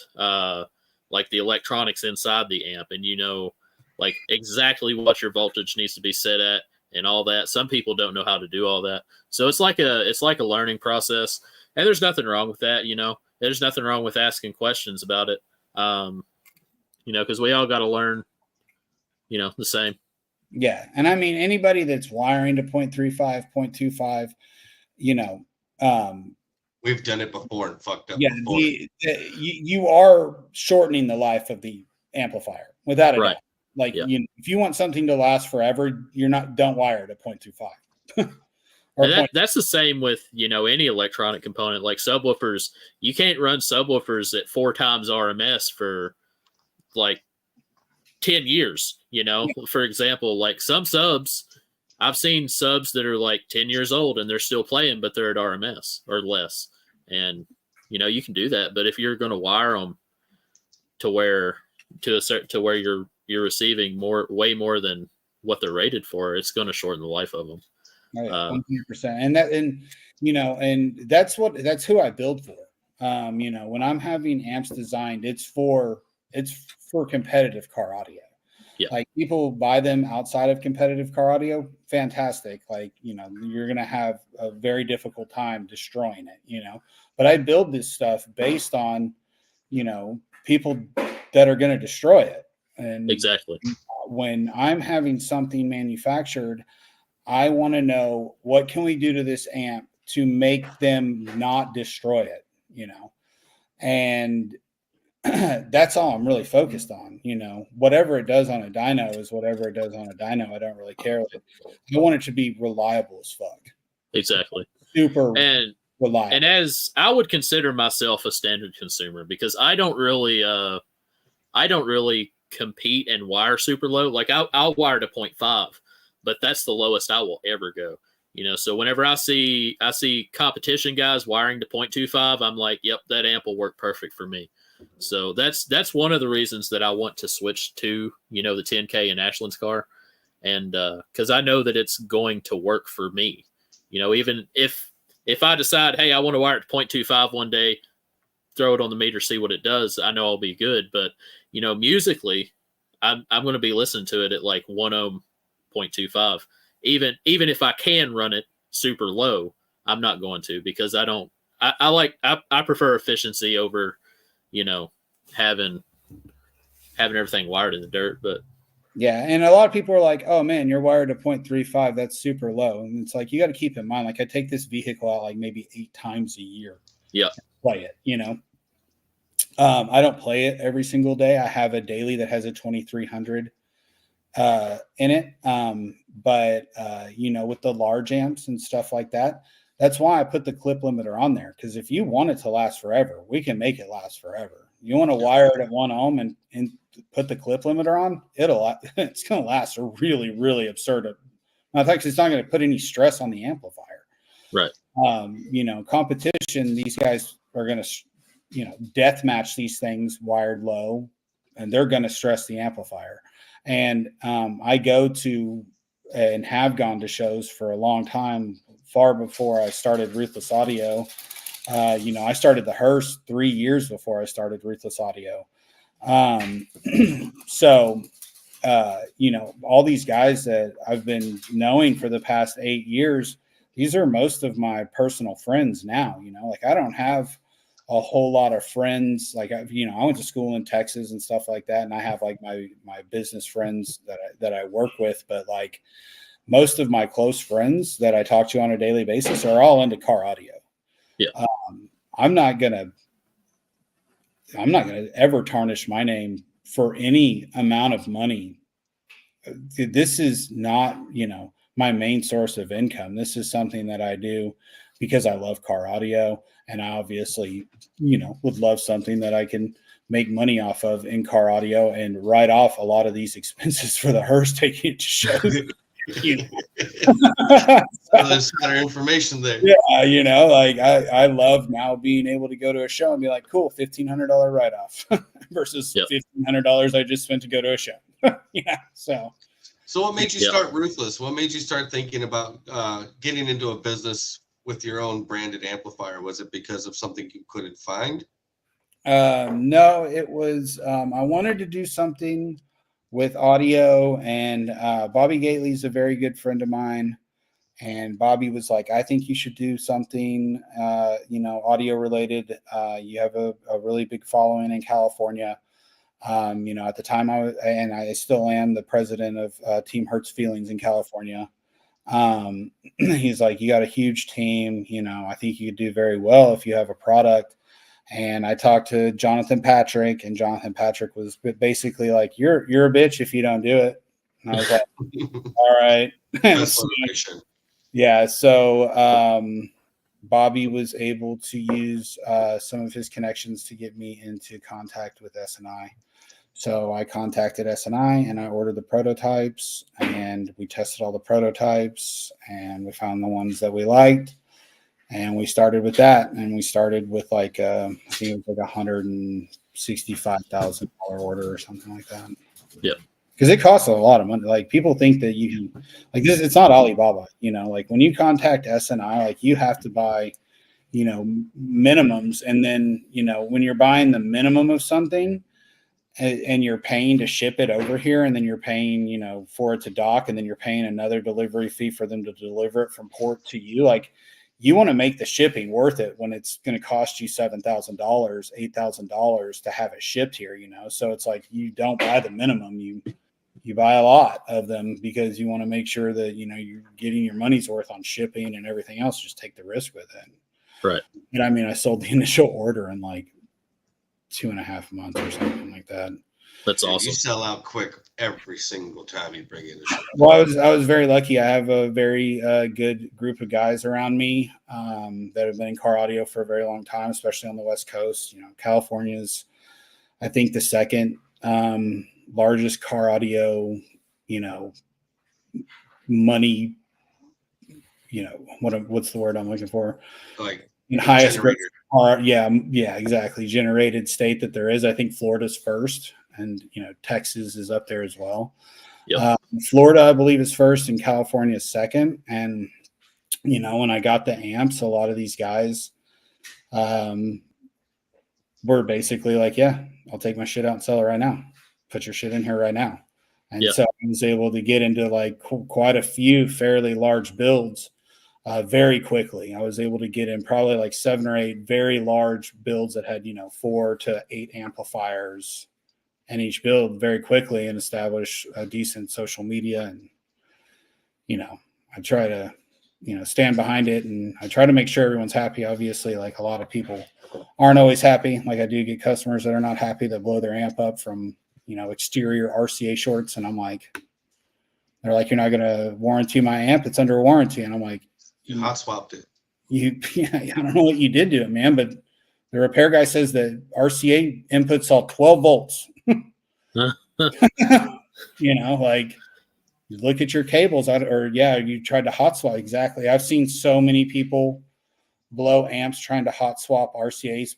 like the electronics inside the amp, and like exactly what your voltage needs to be set at and all that. Some people don't know how to do all that, so it's like a learning process, and there's nothing wrong with that. There's nothing wrong with asking questions about it. Because we all got to learn, the same. Yeah. And I mean, anybody that's wiring to 0.35, 0.25, we've done it before and fucked up. Yeah. You are shortening the life of the amplifier without a doubt. Like, if you want something to last forever, don't wire to 0.25. And that's the same with, any electronic component like subwoofers. You can't run subwoofers at 4 times RMS for like 10 years, For example, like some subs, I've seen subs that are like 10 years old and they're still playing, but they're at RMS or less. And, you can do that. But if you're going to wire them to where you're receiving way more than what they're rated for, it's going to shorten the life of them. 100%. And that's who I build for. When I'm having amps designed, it's for competitive car audio. Yeah. Like, people buy them outside of competitive car audio, fantastic. Like, you're going to have a very difficult time destroying it, but I build this stuff based on, people that are going to destroy it. And exactly, when I'm having something manufactured, I want to know, what can we do to this amp to make them not destroy it, and that's all I'm really focused on. Whatever it does on a dyno is whatever it does on a dyno. I don't really care. I want it to be reliable as fuck. Exactly. Super reliable. And as I would consider myself a standard consumer, because I don't really compete and wire super low. Like I'll wire to 0.5, but that's the lowest I will ever go. So whenever I see competition guys wiring to 0.25, I'm like, yep, that amp will work perfect for me. So that's one of the reasons that I want to switch to, the 10K in Ashland's car. And because I know that it's going to work for me. Even if I decide, hey, I want to wire it to 0.25 one day, throw it on the meter, see what it does, I know I'll be good. But, musically, I'm going to be listening to it at like 1 ohm 0.25. Even if I can run it super low, I'm not going to, because I prefer efficiency over, having everything wired in the dirt. But yeah, and a lot of people are like, "Oh man, you're wired to 0.35. That's super low." And it's like, you got to keep in mind, like, I take this vehicle out like maybe 8 times a year. Yeah, play it. I don't play it every single day. I have a daily that has a 2300 in it. But with the large amps and stuff like that, that's why I put the clip limiter on there. Because if you want it to last forever, we can make it last forever. You want to wire it at 1 ohm and put the clip limiter on, it's going to last a really, really absurd. In fact, it's not going to put any stress on the amplifier. right. Competition, these guys are going to, death match these things wired low, and they're going to stress the amplifier. And I go to and have gone to shows for a long time, far before I started Ruthless Audio. I started the Hearst 3 years before I started Ruthless Audio. So, all these guys that I've been knowing for the past 8 years, these are most of my personal friends now. Like, I don't have a whole lot of friends. Like, I went to school in Texas and stuff like that, and I have like my business friends that I work with, but like most of my close friends that I talk to on a daily basis are all into car audio. Yeah. I'm not gonna ever tarnish my name for any amount of money. This is not, my main source of income. This is something that I do because I love car audio, and I obviously, would love something that I can make money off of in car audio and write off a lot of these expenses for the Hearst taking it to shows. There's better information there. Yeah, like I love now being able to go to a show and be like, cool, $1,500 write-off versus $1,500 I just spent to go to a show. Yeah. So what made you start Ruthless? What made you start thinking about getting into a business with your own branded amplifier? Was it because of something you couldn't find? No, it was, I wanted to do something with audio, and Bobby Gately's a very good friend of mine. And Bobby was like, I think you should do something, audio related. You have a really big following in California. At the time I still am the president of Team Hurts Feelings in California. He's like, you got a huge team. I think you could do very well if you have a product. And I talked to Jonathan Patrick, and Jonathan Patrick was basically like, you're a bitch if you don't do it. And I was like, all right. Yeah. So Bobby was able to use some of his connections to get me into contact with SNI. So I contacted SNI and I ordered the prototypes, and we tested all the prototypes, and we found the ones that we liked. And we started with that, and we started with like I think it was like $165,000 order or something like that. Yeah, because it costs a lot of money. Like, people think that you can, like, this. It's not Alibaba. Like when you contact SNI, like you have to buy, minimums, and then when you're buying the minimum of something, and you're paying to ship it over here, and then you're paying for it to dock, and then you're paying another delivery fee for them to deliver it from port to you, like. You want to make the shipping worth it when it's going to cost you $7,000, $8,000 to have it shipped here, So it's like, you don't buy the minimum, you buy a lot of them, because you want to make sure that, you're getting your money's worth on shipping and everything else. Just take the risk with it. Right. And I mean, I sold the initial order in like 2.5 months or something like that. That's awesome. You sell out quick every single time you bring in a show. Well, I was very lucky. I have a very good group of guys around me that have been in car audio for a very long time, especially on the West Coast. California is, I think, the second largest car audio, money, what's the word I'm looking for? Like highest growth generator. yeah, exactly. Generated state that there is. I think Florida's first, and Texas is up there as well. Yep. Florida, I believe, is first, and California is second. And when I got the amps, a lot of these guys were basically like, "Yeah, I'll take my shit out and sell it right now. Put your shit in here right now." And so I was able to get into like quite a few fairly large builds very quickly. I was able to get in probably like 7 or 8 very large builds that had 4 to 8 amplifiers in each build very quickly, and establish a decent social media. And I try to stand behind it, and I try to make sure everyone's happy. Obviously, like a lot of people aren't always happy. Like I do get customers that are not happy, that blow their amp up from exterior RCA shorts, and I'm like, they're like, "You're not going to warranty my amp? It's under warranty." And I'm like, You hot swapped it. I don't know what you did to it, man, but the repair guy says that RCA input saw 12 volts. Like, look at your cables, you tried to hot swap. Exactly. I've seen so many people blow amps trying to hot swap RCAs.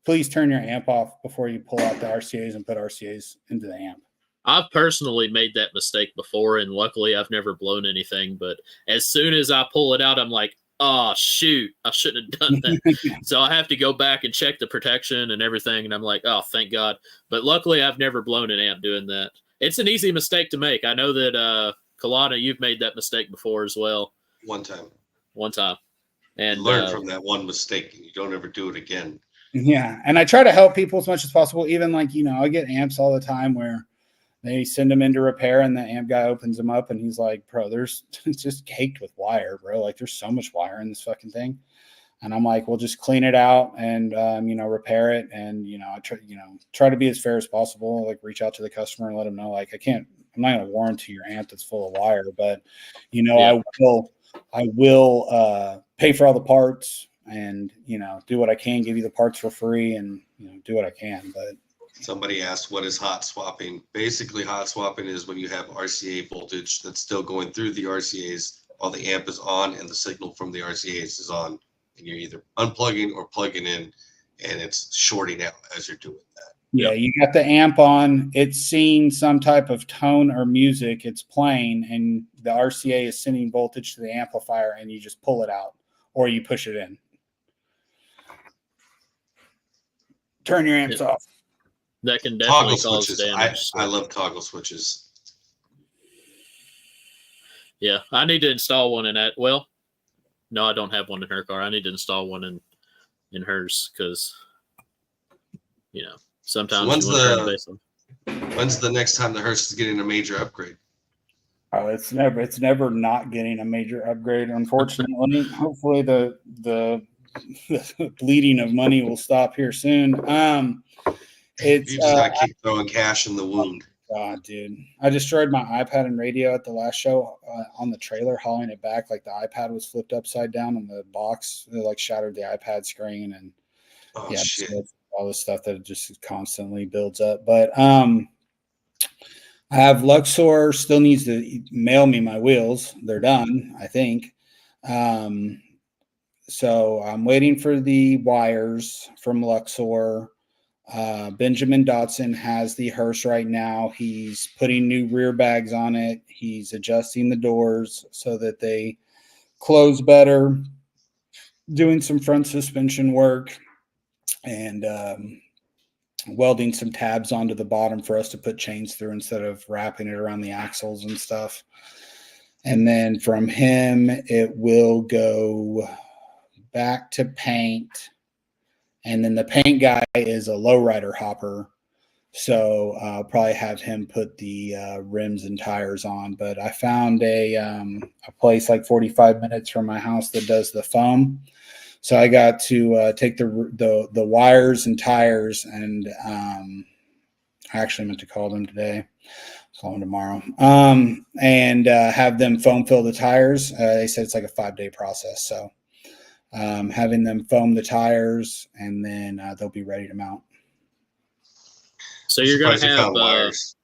Please turn your amp off before you pull out the RCAs and put RCAs into the amp. I've personally made that mistake before, and luckily I've never blown anything. But as soon as I pull it out, I'm like, "Oh, shoot, I shouldn't have done that." So I have to go back and check the protection and everything. And I'm like, "Oh, thank God." But luckily I've never blown an amp doing that. It's an easy mistake to make. I know that, Kalana, you've made that mistake before as well. One time. And learn from that one mistake, and you don't ever do it again. Yeah. And I try to help people as much as possible. Even like, I get amps all the time where they send them into repair, and the amp guy opens them up and he's like, "Bro, it's just caked with wire, bro. Like there's so much wire in this fucking thing." And I'm like, "Well, just clean it out and, repair it." And, I try to be as fair as possible, like reach out to the customer and let them know, like, I'm not going to warranty your amp that's full of wire, but, I will pay for all the parts and, do what I can, give you the parts for free, and, do what I can. But somebody asked, what is hot swapping? Basically, hot swapping is when you have RCA voltage that's still going through the RCAs while the amp is on and the signal from the RCAs is on, and you're either unplugging or plugging in, and it's shorting out as you're doing that. Yeah, you got the amp on, it's seeing some type of tone or music, it's playing, and the RCA is sending voltage to the amplifier, and you just pull it out or you push it in. Turn your amps off. That can definitely toggle cause switches. damage. I love toggle switches. Yeah, I need to install one in that. Well, no, I don't have one in her car. I need to install one in hers, because sometimes So you want to turn the bass on. When's the next time the hearse is getting a major upgrade? Oh, it's never not getting a major upgrade, unfortunately. Hopefully the bleeding of money will stop here soon. You just gotta keep throwing cash in the wound. God, dude, I destroyed my iPad and radio at the last show on the trailer, hauling it back. Like the iPad was flipped upside down on the box. It like shattered the iPad screen, and shit. So all this stuff that just constantly builds up. But I have Luxor still needs to mail me my wheels. They're done, I think. So I'm waiting for the wires from Luxor. Benjamin Dotson has the hearse right now. He's putting new rear bags on it. He's adjusting the doors so that they close better, doing some front suspension work, and welding some tabs onto the bottom for us to put chains through instead of wrapping it around the axles and stuff. And then from him, it will go back to paint. And then the paint guy is a lowrider hopper. So I'll probably have him put the rims and tires on. But I found a place like 45 minutes from my house that does the foam. So I got to take the wires and tires, and I actually meant to call them today. Call them tomorrow. And have them foam fill the tires. They said it's like a 5-day process. So having them foam the tires, and then they'll be ready to mount. So you're gonna have wires.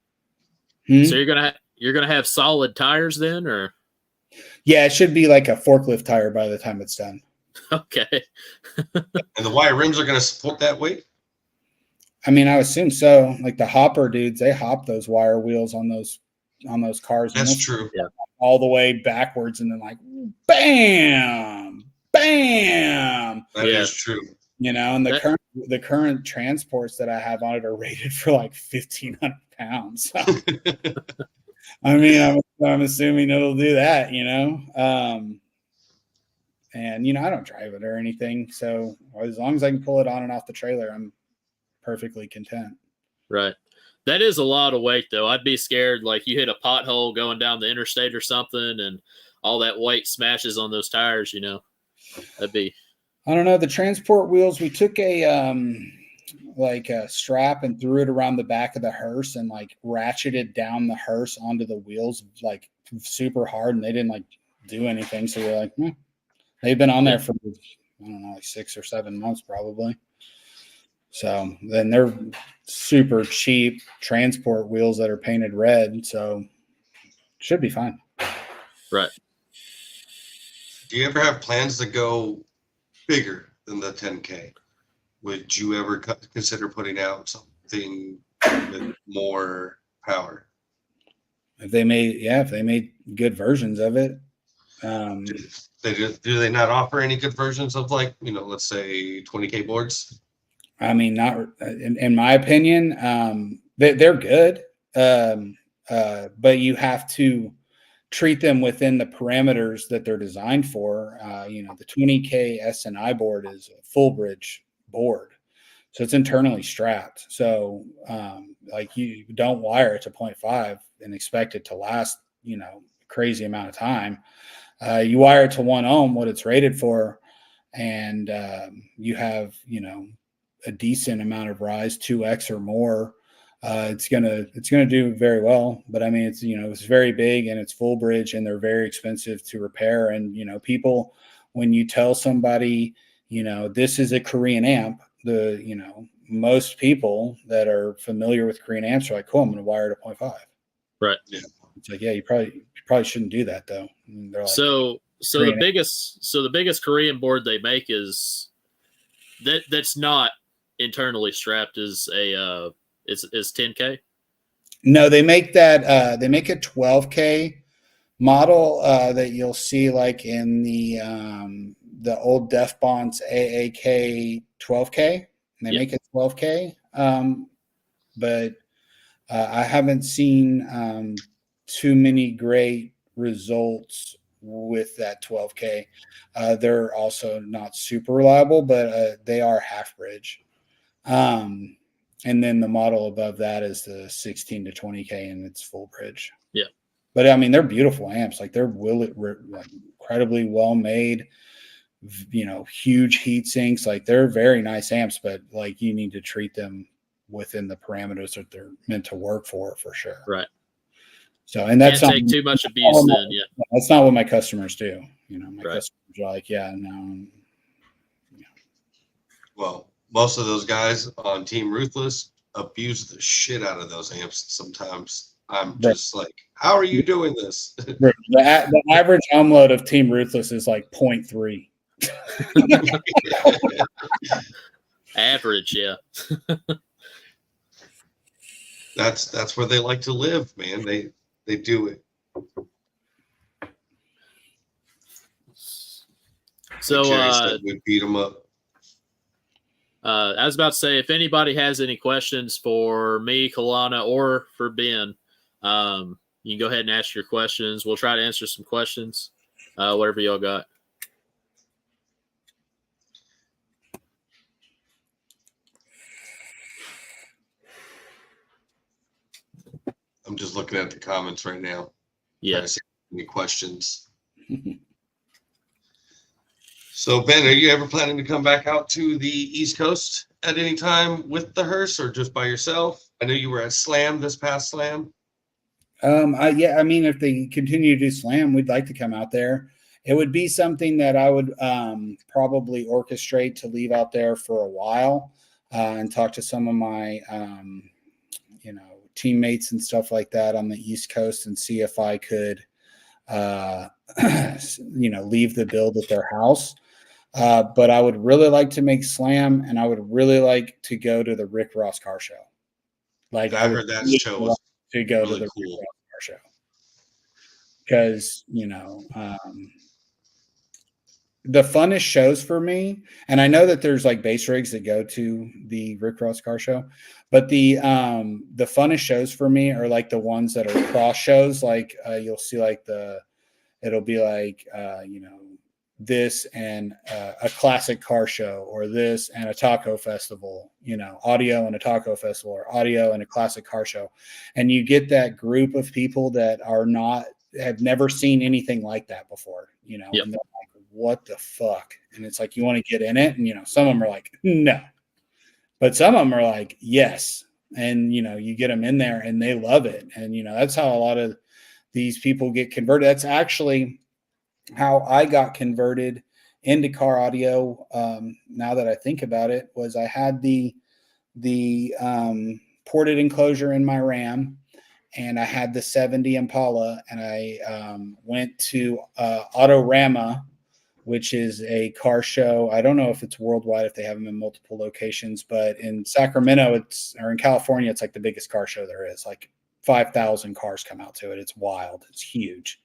So you're gonna have solid tires then, or? Yeah, it should be like a forklift tire by the time it's done. Okay. And the wire rims are going to support that weight? I mean, I assume so. Like the hopper dudes, they hop those wire wheels on those cars. That's true. Yeah. All the way backwards, and then like, bam, bam. That is true. You know, and the current transports that I have on it are rated for like 1,500 pounds. So, I mean, I'm assuming it'll do that. You know, and you know, I don't drive it or anything, so as long as I can pull it on and off the trailer, I'm perfectly content. Right. That is a lot of weight, though. I'd be scared, like you hit a pothole going down the interstate or something, and all that weight smashes on those tires. You know, that'd be. I don't know. The transport wheels, we took a like a strap and threw it around the back of the hearse and like ratcheted down the hearse onto the wheels like super hard, and they didn't like do anything. So we're like, they've been on there for I don't know, like 6 or 7 months probably. So then they're super cheap transport wheels that are painted red, so should be fine. Right. Do you ever have plans to go bigger than the 10K? Would you ever consider putting out something with more power? If they made good versions of it. Do they not offer any good versions of, like, you know, let's say 20K boards? I mean, not in my opinion. They're good, but you have to treat them within the parameters that they're designed for. You know, the 20K SNI board is a full bridge board, so it's internally strapped. So, like, you don't wire it to 0.5 and expect it to last, you know, a crazy amount of time. You wire it to 1 ohm, what it's rated for, and you have, you know, a decent amount of rise, 2x or more. It's gonna do very well. But I mean, it's, you know, it's very big and it's full bridge, and they're very expensive to repair. And, you know, people, when you tell somebody, you know, this is a Korean amp, you know, most people that are familiar with Korean amps are like, cool, I'm going to wire it at 0.5. Right. Yeah. It's like, yeah, you probably shouldn't do that though. And they're like, So the biggest Korean board they make is that's not internally strapped is a is 10K. No, they make that they make a 12K model that you'll see like in the old Def Bonds AAK 12K. They make it 12K, but I haven't seen too many great results with that 12K. They're also not super reliable, but they are half bridge. And then the model above that is the 16 to 20K, and it's full bridge. Yeah. But I mean, they're beautiful amps. Like they're incredibly well made, you know, huge heat sinks. Like they're very nice amps, but like you need to treat them within the parameters that they're meant to work for sure. Right. So, and that's can't take too much abuse then. Yeah. That's not what my customers do. You know, my Right. customers are like, yeah, no. Yeah. Well, most of those guys on Team Ruthless abuse the shit out of those amps. Sometimes I'm just like, how are you doing this? The average home load of Team Ruthless is like 0.3. Average, yeah. That's where they like to live, man. They do it. So we beat them up. I was about to say, if anybody has any questions for me, Kalana, or for Ben, you can go ahead and ask your questions. We'll try to answer some questions, whatever y'all got. I'm just looking at the comments right now. Yeah. Any questions? So, Ben, are you ever planning to come back out to the East Coast at any time with the hearse, or just by yourself? I know you were at Slam this past Slam. Yeah, I mean, if they continue to do Slam, we'd like to come out there. It would be something that I would probably orchestrate to leave out there for a while and talk to some of my, you know, teammates and stuff like that on the East Coast and see if I could, you know, leave the build at their house. But I would really like to make Slam, and I would really like to go to the Rick Ross car show. Like I would heard that really show like was to go to really the Rick cool. Ross car show because the funnest shows for me, and I know that there's like base rigs that go to the Rick Ross car show, but the funnest shows for me are like the ones that are cross shows. Like you'll see like it'll be like this and a classic car show, or this and a taco festival, audio and a taco festival, or audio and a classic car show. And you get that group of people that have never seen anything like that before, Yep. and they're like, what the fuck? And it's like, you want to get in it? And, some of them are like, no, but some of them are like, yes. And, you get them in there and they love it. And, that's how a lot of these people get converted. That's actually how I got converted into car audio. Now that I think about it, was I had the ported enclosure in my Ram, and I had the 70 Impala, and I went to Autorama, which is a car show. I don't know if it's worldwide, if they have them in multiple locations, but in Sacramento, or in California, it's like the biggest car show there is. Like 5,000 cars come out to it. It's wild. It's huge.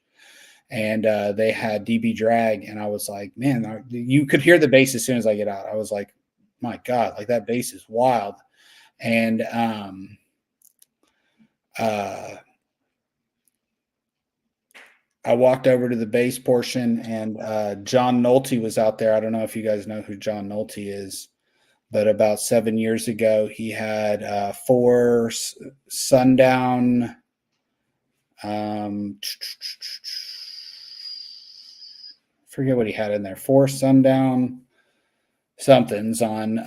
And they had DB Drag, and I was like, man, you could hear the bass as soon as I get out. I was like, my God, like that bass is wild. And I walked over to the bass portion, and John Nolte was out there. I don't know if you guys know who John Nolte is, but about 7 years ago, he had 4 Sundown. Forget what he had in there. 4 Sundown somethings on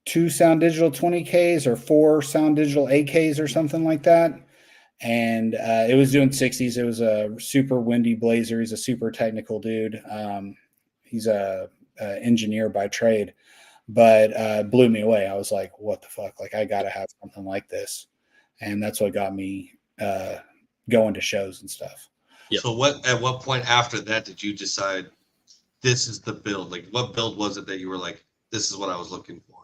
2 Sound Digital 20Ks or 4 Sound Digital 8Ks or something like that. And it was doing 60s. It was a super windy Blazer. He's a super technical dude. He's a engineer by trade, but blew me away. I was like, what the fuck? Like, I got to have something like this. And that's what got me going to shows and stuff. Yep. So at what point after that did you decide this is the build? Like, what build was it that you were like, this is what I was looking for?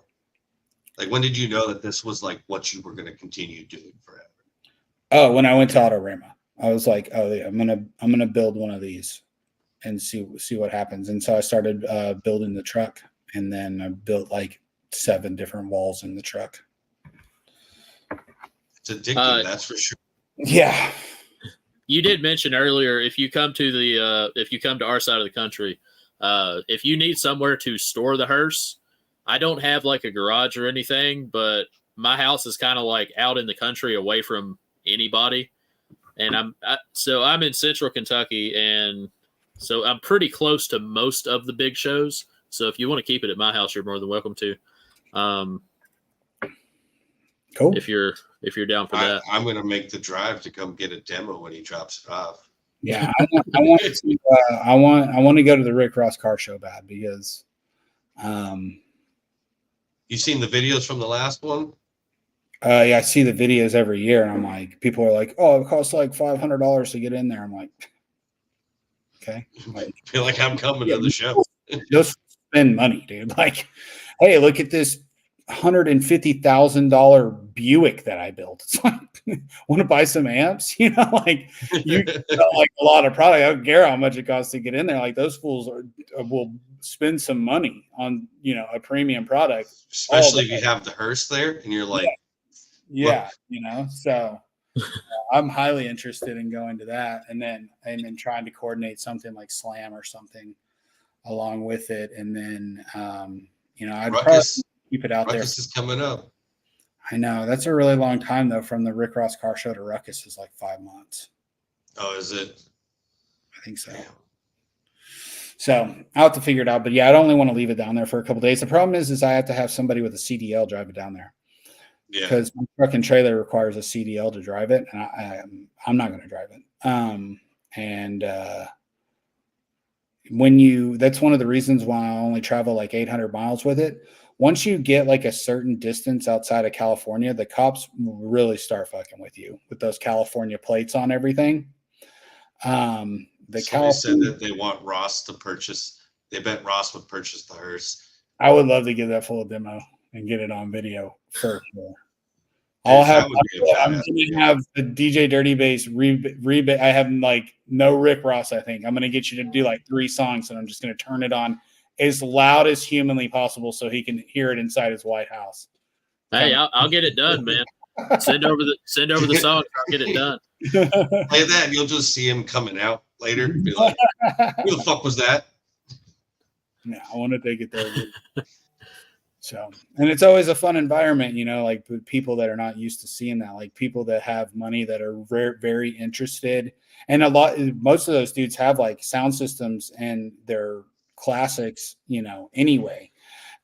Like, when did you know that this was like what you were going to continue doing forever? Oh, when I went to Autorama, I was like, oh yeah, I'm gonna build one of these and see what happens. And so I started building the truck, and then I built like 7 different walls in the truck. It's addicting, that's for sure. Yeah. You did mention earlier, if you come to our side of the country, if you need somewhere to store the hearse, I don't have like a garage or anything, but my house is kind of like out in the country away from anybody. And I'm in central Kentucky, and so I'm pretty close to most of the big shows. So if you want to keep it at my house, you're more than welcome to. Cool. If you're down for that. I'm going to make the drive to come get a demo when he drops it off. Yeah, I want to go to the Rick Ross car show bad, because you seen the videos from the last one? Yeah, I see the videos every year, and I'm like, people are like, oh, it costs like $500 to get in there. I'm like, okay. I feel like I'm coming to the show. Just spend money, dude. Like, hey, look at this $150,000 Buick that I built. It's like, want to buy some amps? Like, you like a lot of product. I don't care how much it costs to get in there. Like, those fools will spend some money on a premium product, especially if you have the hearse there and you're like, yeah. So I'm highly interested in going to that, and then trying to coordinate something like Slam or something along with it, and then I'd probably keep it out there. Ruckus is coming up. I know, that's a really long time though. From the Rick Ross car show to Ruckus is like 5 months. Oh, is it? I think so. Damn. So I'll have to figure it out. But yeah, I'd only want to leave it down there for a couple of days. The problem is I have to have somebody with a CDL drive it down there. Yeah. Because my truck and trailer requires a CDL to drive it, and I'm not going to drive it. That's one of the reasons why I only travel like 800 miles with it. Once you get like a certain distance outside of California, the cops really start fucking with you with those California plates on everything. the Somebody said California. that they want Ross to purchase. They bet Ross would purchase the hearse. I would love to get that full demo and get it on video for sure. That would be a I'm badass gonna video. have the DJ Dirty Bass rebate. I have like no Rick Ross. I think I'm gonna get you to do like 3 songs, and I'm just gonna turn it on as loud as humanly possible so he can hear it inside his White House. Hey, I'll get it done, man. Send over the song. I'll get it done. Play that, and you'll just see him coming out later. Be like, "Who the fuck was that?" No, I want to take it there. So, and it's always a fun environment, you know, like with people that are not used to seeing that, like people that have money that are very, very interested. And most of those dudes have like sound systems and their classics, you know, anyway.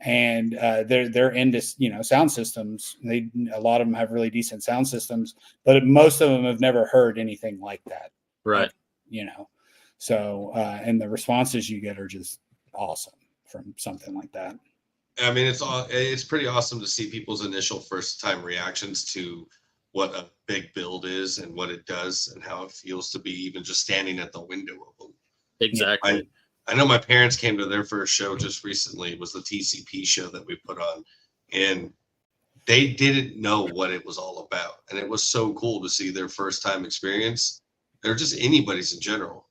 And they're into, you know, sound systems. A lot of them have really decent sound systems, but most of them have never heard anything like that. Right. You know, so, and the responses you get are just awesome from something like that. I mean, it's pretty awesome to see people's initial first time reactions to what a big build is and what it does and how it feels to be even just standing at the window of them. Exactly. I know my parents came to their first show just recently. It was the TCP show that we put on, and they didn't know what it was all about. And it was so cool to see their first time experience. They're just anybody's in general.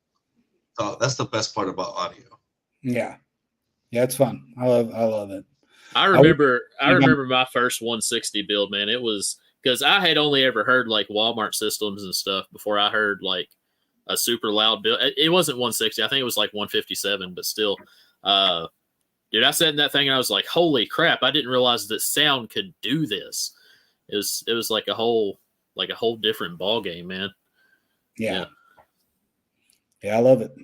So that's the best part about audio. Yeah. Yeah, it's fun. I love it. I remember my first 160 build, man. It was because I had only ever heard like Walmart systems and stuff before I heard like a super loud build. It wasn't 160. I think it was like 157, but still, dude, I sat in that thing and I was like, holy crap. I didn't realize that sound could do this. It was like a whole different ball game, man. Yeah. I love it.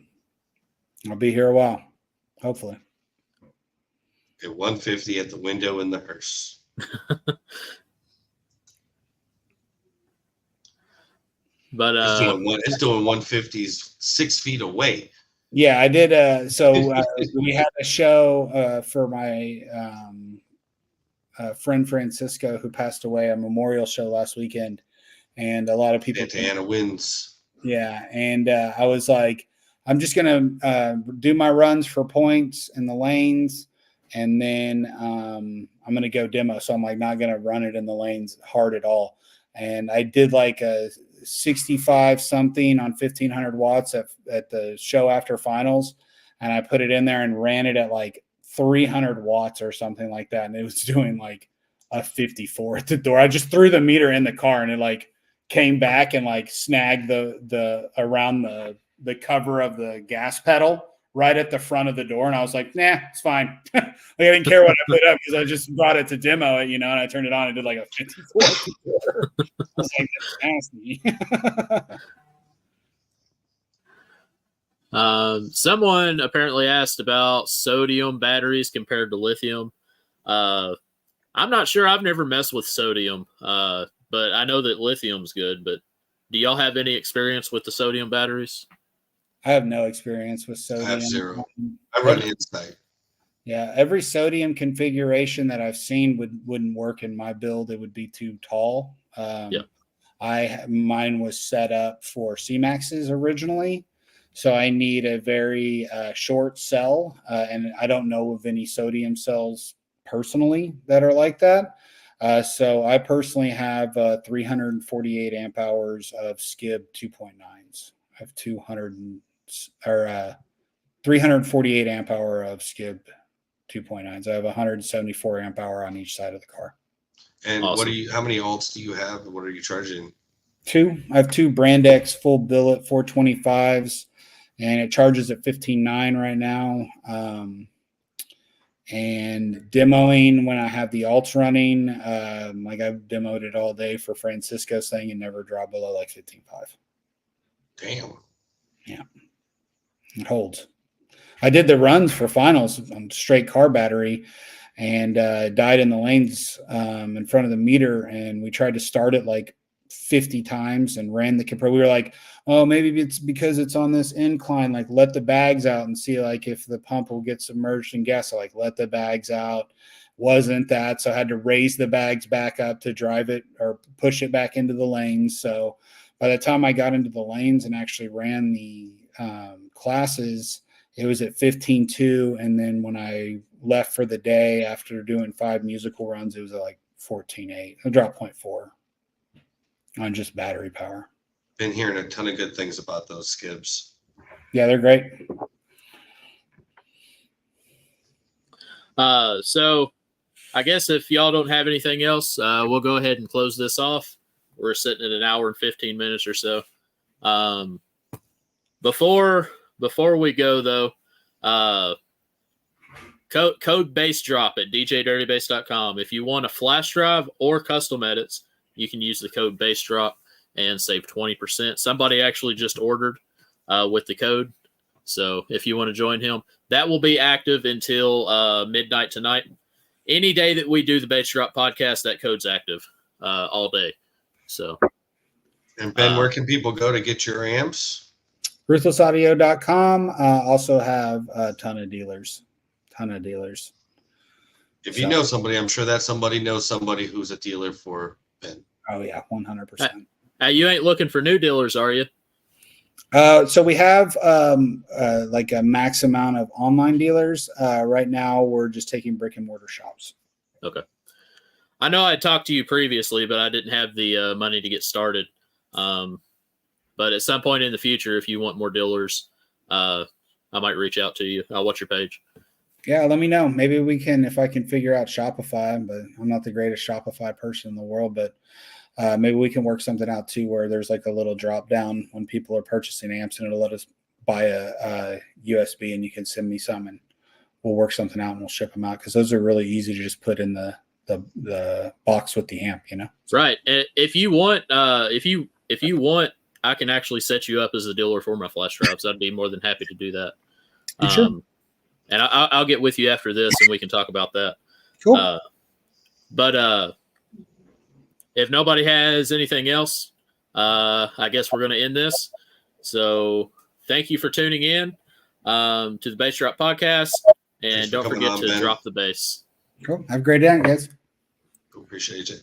I'll be here a while, hopefully. At 150 at the window in the hearse. But it's doing 150s 6 feet away. Yeah, I did. So we had a show for my friend Francisco, who passed away, a memorial show last weekend, and a lot of people. Santa Ana wins. Yeah, and I was like, I'm just gonna do my runs for points in the lanes. And then I'm going to go demo. So I'm like not going to run it in the lanes hard at all. And I did like a 65 something on 1500 watts at the show after finals. And I put it in there and ran it at like 300 watts or something like that. And it was doing like a 54 at the door. I just threw the meter in the car and it like came back and like snagged the around the cover of the gas pedal right at the front of the door. And I was like, nah, it's fine. Like, I didn't care what I put up because I just brought it to demo it, you know, and I turned it on and did like a 54. I was like, that's nasty. Someone apparently asked about sodium batteries compared to lithium. I'm not sure. I've never messed with sodium, but I know that lithium's good. But do y'all have any experience with the sodium batteries? I have no experience with sodium. I have 0. I run Insight. Yeah, every sodium configuration that I've seen wouldn't work in my build. It would be too tall. Mine was set up for C-Maxes originally, so I need a very short cell, and I don't know of any sodium cells personally that are like that. So I personally have 348 amp hours of SCIB 2.9s. I have 348 amp hour of SCIB 2.9s. I have 174 amp hour on each side of the car. And awesome. How many alts do you have? What are you charging? 2. I have 2 Brand X full billet 425s, and it charges at 15.9 right now. And demoing when I have the alts running, like I've demoed it all day for Francisco's thing and never dropped below like 15.5. Damn. Yeah. It holds. I did the runs for finals on straight car battery and died in the lanes in front of the meter. And we tried to start it like 50 times and ran the compressor. We were like, oh, maybe it's because it's on this incline. Like, let the bags out and see like if the pump will get submerged in gas. So like, let the bags out. Wasn't that. So I had to raise the bags back up to drive it or push it back into the lanes. So by the time I got into the lanes and actually ran the classes, it was at 15.2. And then when I left for the day after doing 5 musical runs, it was at like 14.8. I dropped 0.4 on just battery power. Been hearing a ton of good things about those skibs. Yeah, they're great. So I guess if y'all don't have anything else, we'll go ahead and close this off. We're sitting at an hour and 15 minutes or so. Before we go though, code bass drop at djdirtybass.com. If you want a flash drive or custom edits, you can use the code bass drop and save 20%. Somebody actually just ordered with the code. So if you want to join him, that will be active until midnight tonight. Any day that we do the Bass Drop podcast, that code's active all day. So, and Ben, where can people go to get your amps? Ruthlessaudio.com. Also have a ton of dealers. If you know somebody, I'm sure that somebody knows somebody who's a dealer for Ben. Oh yeah, 100%. You ain't looking for new dealers, are you? So we have like a max amount of online dealers. Right now, we're just taking brick and mortar shops. Okay. I know I talked to you previously, but I didn't have the money to get started. But at some point in the future, if you want more dealers, I might reach out to you. I'll watch your page. Yeah, let me know. Maybe we can, if I can figure out Shopify, but I'm not the greatest Shopify person in the world, but maybe we can work something out too, where there's like a little drop down when people are purchasing amps, and it'll let us buy a USB, and you can send me some, and we'll work something out and we'll ship them out, because those are really easy to just put in the box with the amp, you know. Right. If you want, if you want, I can actually set you up as a dealer for my flash drives. I'd be more than happy to do that. Sure. And I'll get with you after this, and we can talk about that. Cool. But if nobody has anything else, I guess we're going to end this. So thank you for tuning in to the Bass Drop Podcast. And don't forget to drop the bass. Cool. Have a great day, guys. Appreciate it.